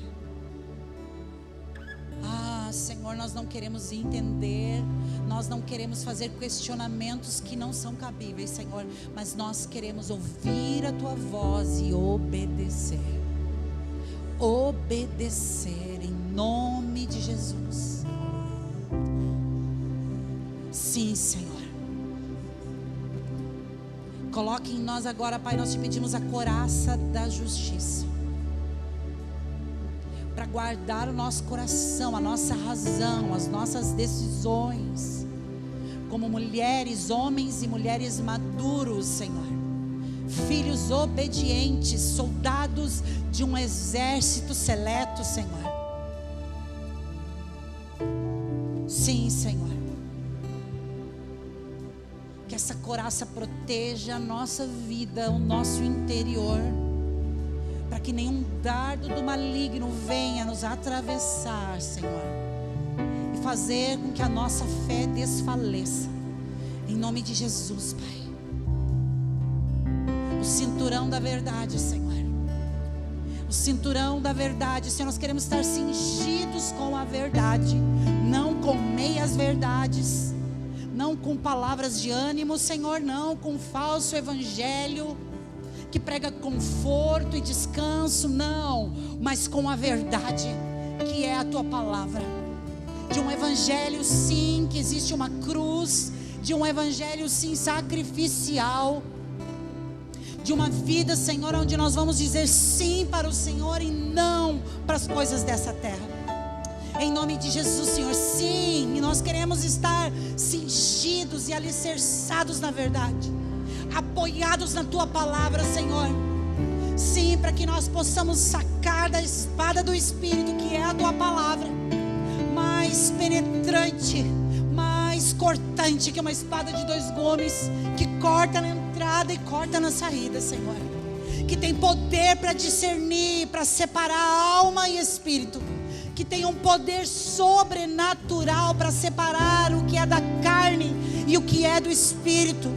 Senhor, nós não queremos entender, nós não queremos fazer questionamentos que não são cabíveis, Senhor, mas nós queremos ouvir a Tua voz e obedecer. Obedecer em nome de Jesus. Sim, Senhor. Coloque em nós agora, Pai, nós te pedimos a couraça da justiça, para guardar o nosso coração, a nossa razão, as nossas decisões, como mulheres, homens e mulheres maduros, Senhor, filhos obedientes, soldados de um exército seleto, Senhor. Sim, Senhor, que essa couraça proteja a nossa vida, o nosso interior, para que nenhum dardo do maligno venha nos atravessar, Senhor, e fazer com que a nossa fé desfaleça, em nome de Jesus, Pai. O cinturão da verdade, Senhor, o cinturão da verdade, Senhor, nós queremos estar cingidos com a verdade, não com meias verdades, não com palavras de ânimo, Senhor, não com falso evangelho, que prega conforto e descanso, não, mas com a verdade, que é a Tua palavra, de um evangelho sim, que existe uma cruz, de um evangelho sim sacrificial, de uma vida, Senhor, onde nós vamos dizer sim para o Senhor e não para as coisas dessa terra, em nome de Jesus, Senhor. Sim, e nós queremos estar cingidos e alicerçados na verdade, apoiados na Tua palavra, Senhor. Sim, para que nós possamos sacar da espada do Espírito, que é a Tua palavra, mais penetrante, mais cortante que uma espada de 2 gumes, que corta na entrada e corta na saída, Senhor, que tem poder para discernir, para separar alma e espírito, que tem um poder sobrenatural para separar o que é da carne e o que é do Espírito.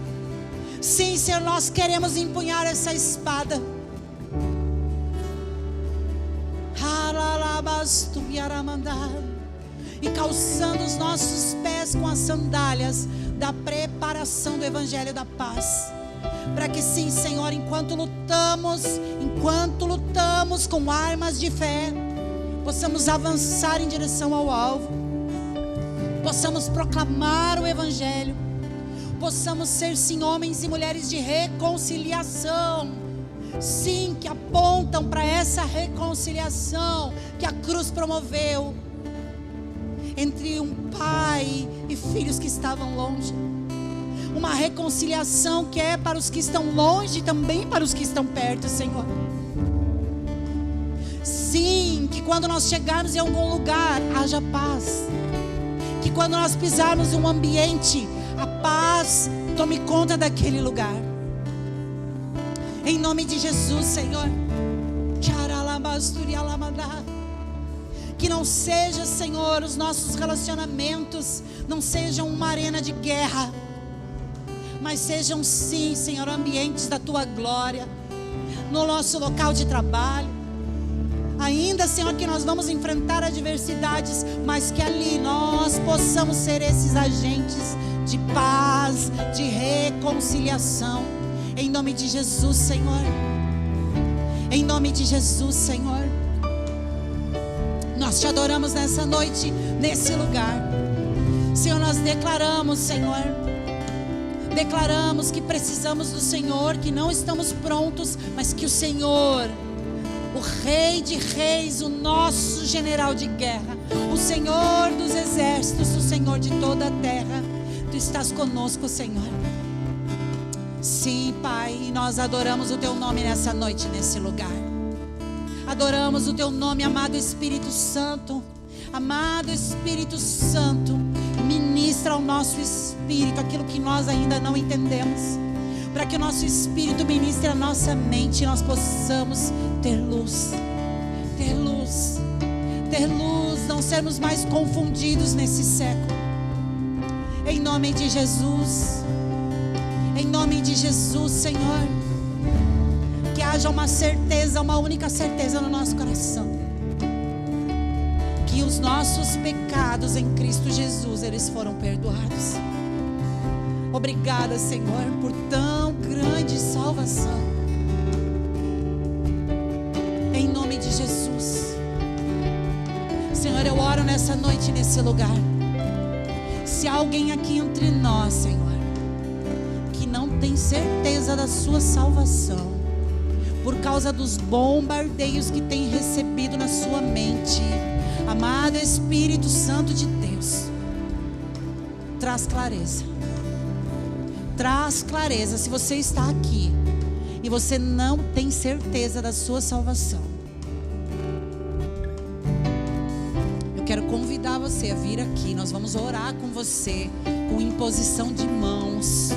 Sim, Senhor, nós queremos empunhar essa espada, e calçando os nossos pés com as sandálias da preparação do Evangelho da Paz, para que sim, Senhor, enquanto lutamos com armas de fé, possamos avançar em direção ao alvo, possamos proclamar o Evangelho, possamos ser sim homens e mulheres de reconciliação, sim, que apontam para essa reconciliação que a cruz promoveu entre um pai e filhos que estavam longe, uma reconciliação que é para os que estão longe e também para os que estão perto, Senhor. Sim, que quando nós chegarmos em algum lugar haja paz, que quando nós pisarmos em um ambiente, a paz tome conta daquele lugar, em nome de Jesus, Senhor. Que não seja, Senhor, os nossos relacionamentos não sejam uma arena de guerra, mas sejam sim, Senhor, ambientes da Tua glória, no nosso local de trabalho, ainda, Senhor, que nós vamos enfrentar adversidades, mas que ali nós possamos ser esses agentes de paz, de reconciliação, em nome de Jesus, Senhor. Em nome de Jesus, Senhor. Nós Te adoramos nessa noite, nesse lugar, Senhor. Nós declaramos, Senhor, declaramos que precisamos do Senhor, que não estamos prontos, mas que o Senhor, o Rei de Reis, o nosso general de guerra, o Senhor dos exércitos, o Senhor de toda a terra, Tu estás conosco, Senhor. Sim, Pai, nós adoramos o Teu nome nessa noite, nesse lugar. Adoramos o Teu nome, amado Espírito Santo. Amado Espírito Santo, ministra ao nosso espírito aquilo que nós ainda não entendemos. para que o nosso espírito ministre a nossa mente e nós possamos ter luz, ter luz, ter luz, não sermos mais confundidos nesse século. Em nome de Jesus, em nome de Jesus, Senhor, que haja uma certeza, uma única certeza no nosso coração, que os nossos pecados em Cristo Jesus, eles foram perdoados. Obrigada, Senhor, por tão grande salvação. Em nome de Jesus, Senhor, eu oro nessa noite, nesse lugar. Se há alguém aqui entre nós, Senhor, que não tem certeza da sua salvação, por causa dos bombardeios que tem recebido na sua mente, amado Espírito Santo de Deus, traz clareza. Traz clareza. Se você está aqui e você não tem certeza da sua salvação, eu quero convidar você a vir aqui. Nós vamos orar com você, com imposição de mãos.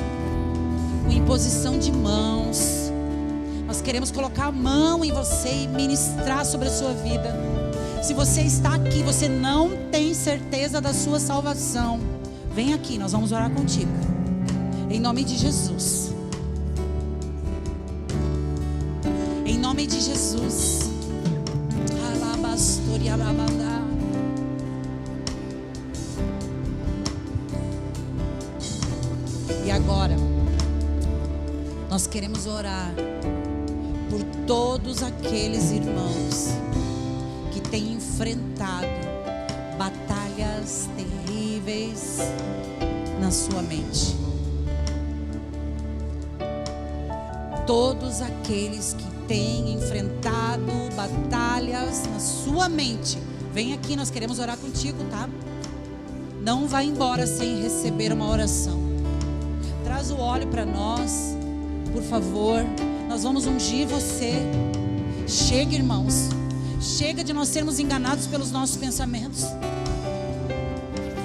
Com imposição de mãos. Nós queremos colocar a mão em você e ministrar sobre a sua vida. Se você está aqui, você não tem certeza da sua salvação, vem aqui, nós vamos orar contigo. Em nome de Jesus. Em nome de Jesus. E agora, nós queremos orar por todos aqueles irmãos que têm enfrentado batalhas terríveis na sua mente. Todos aqueles que têm enfrentado batalhas na sua mente, vem aqui, nós queremos orar contigo, tá? Não vá embora sem receber uma oração. Traz o óleo para nós, por favor. Nós vamos ungir você. Chega, irmãos. Chega de nós sermos enganados pelos nossos pensamentos.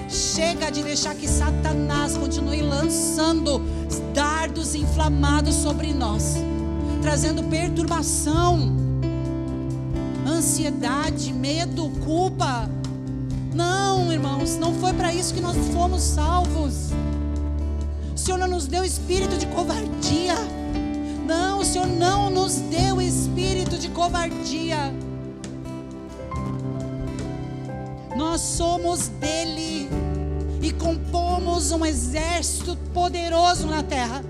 Chega de deixar que Satanás continue lançando dardos inflamados sobre nós, trazendo perturbação, ansiedade, medo, culpa. Não, irmãos, não foi para isso que nós fomos salvos. O Senhor não nos deu espírito de covardia. Não, o Senhor não nos deu espírito de covardia. Nós somos dele e compomos um exército poderoso na terra.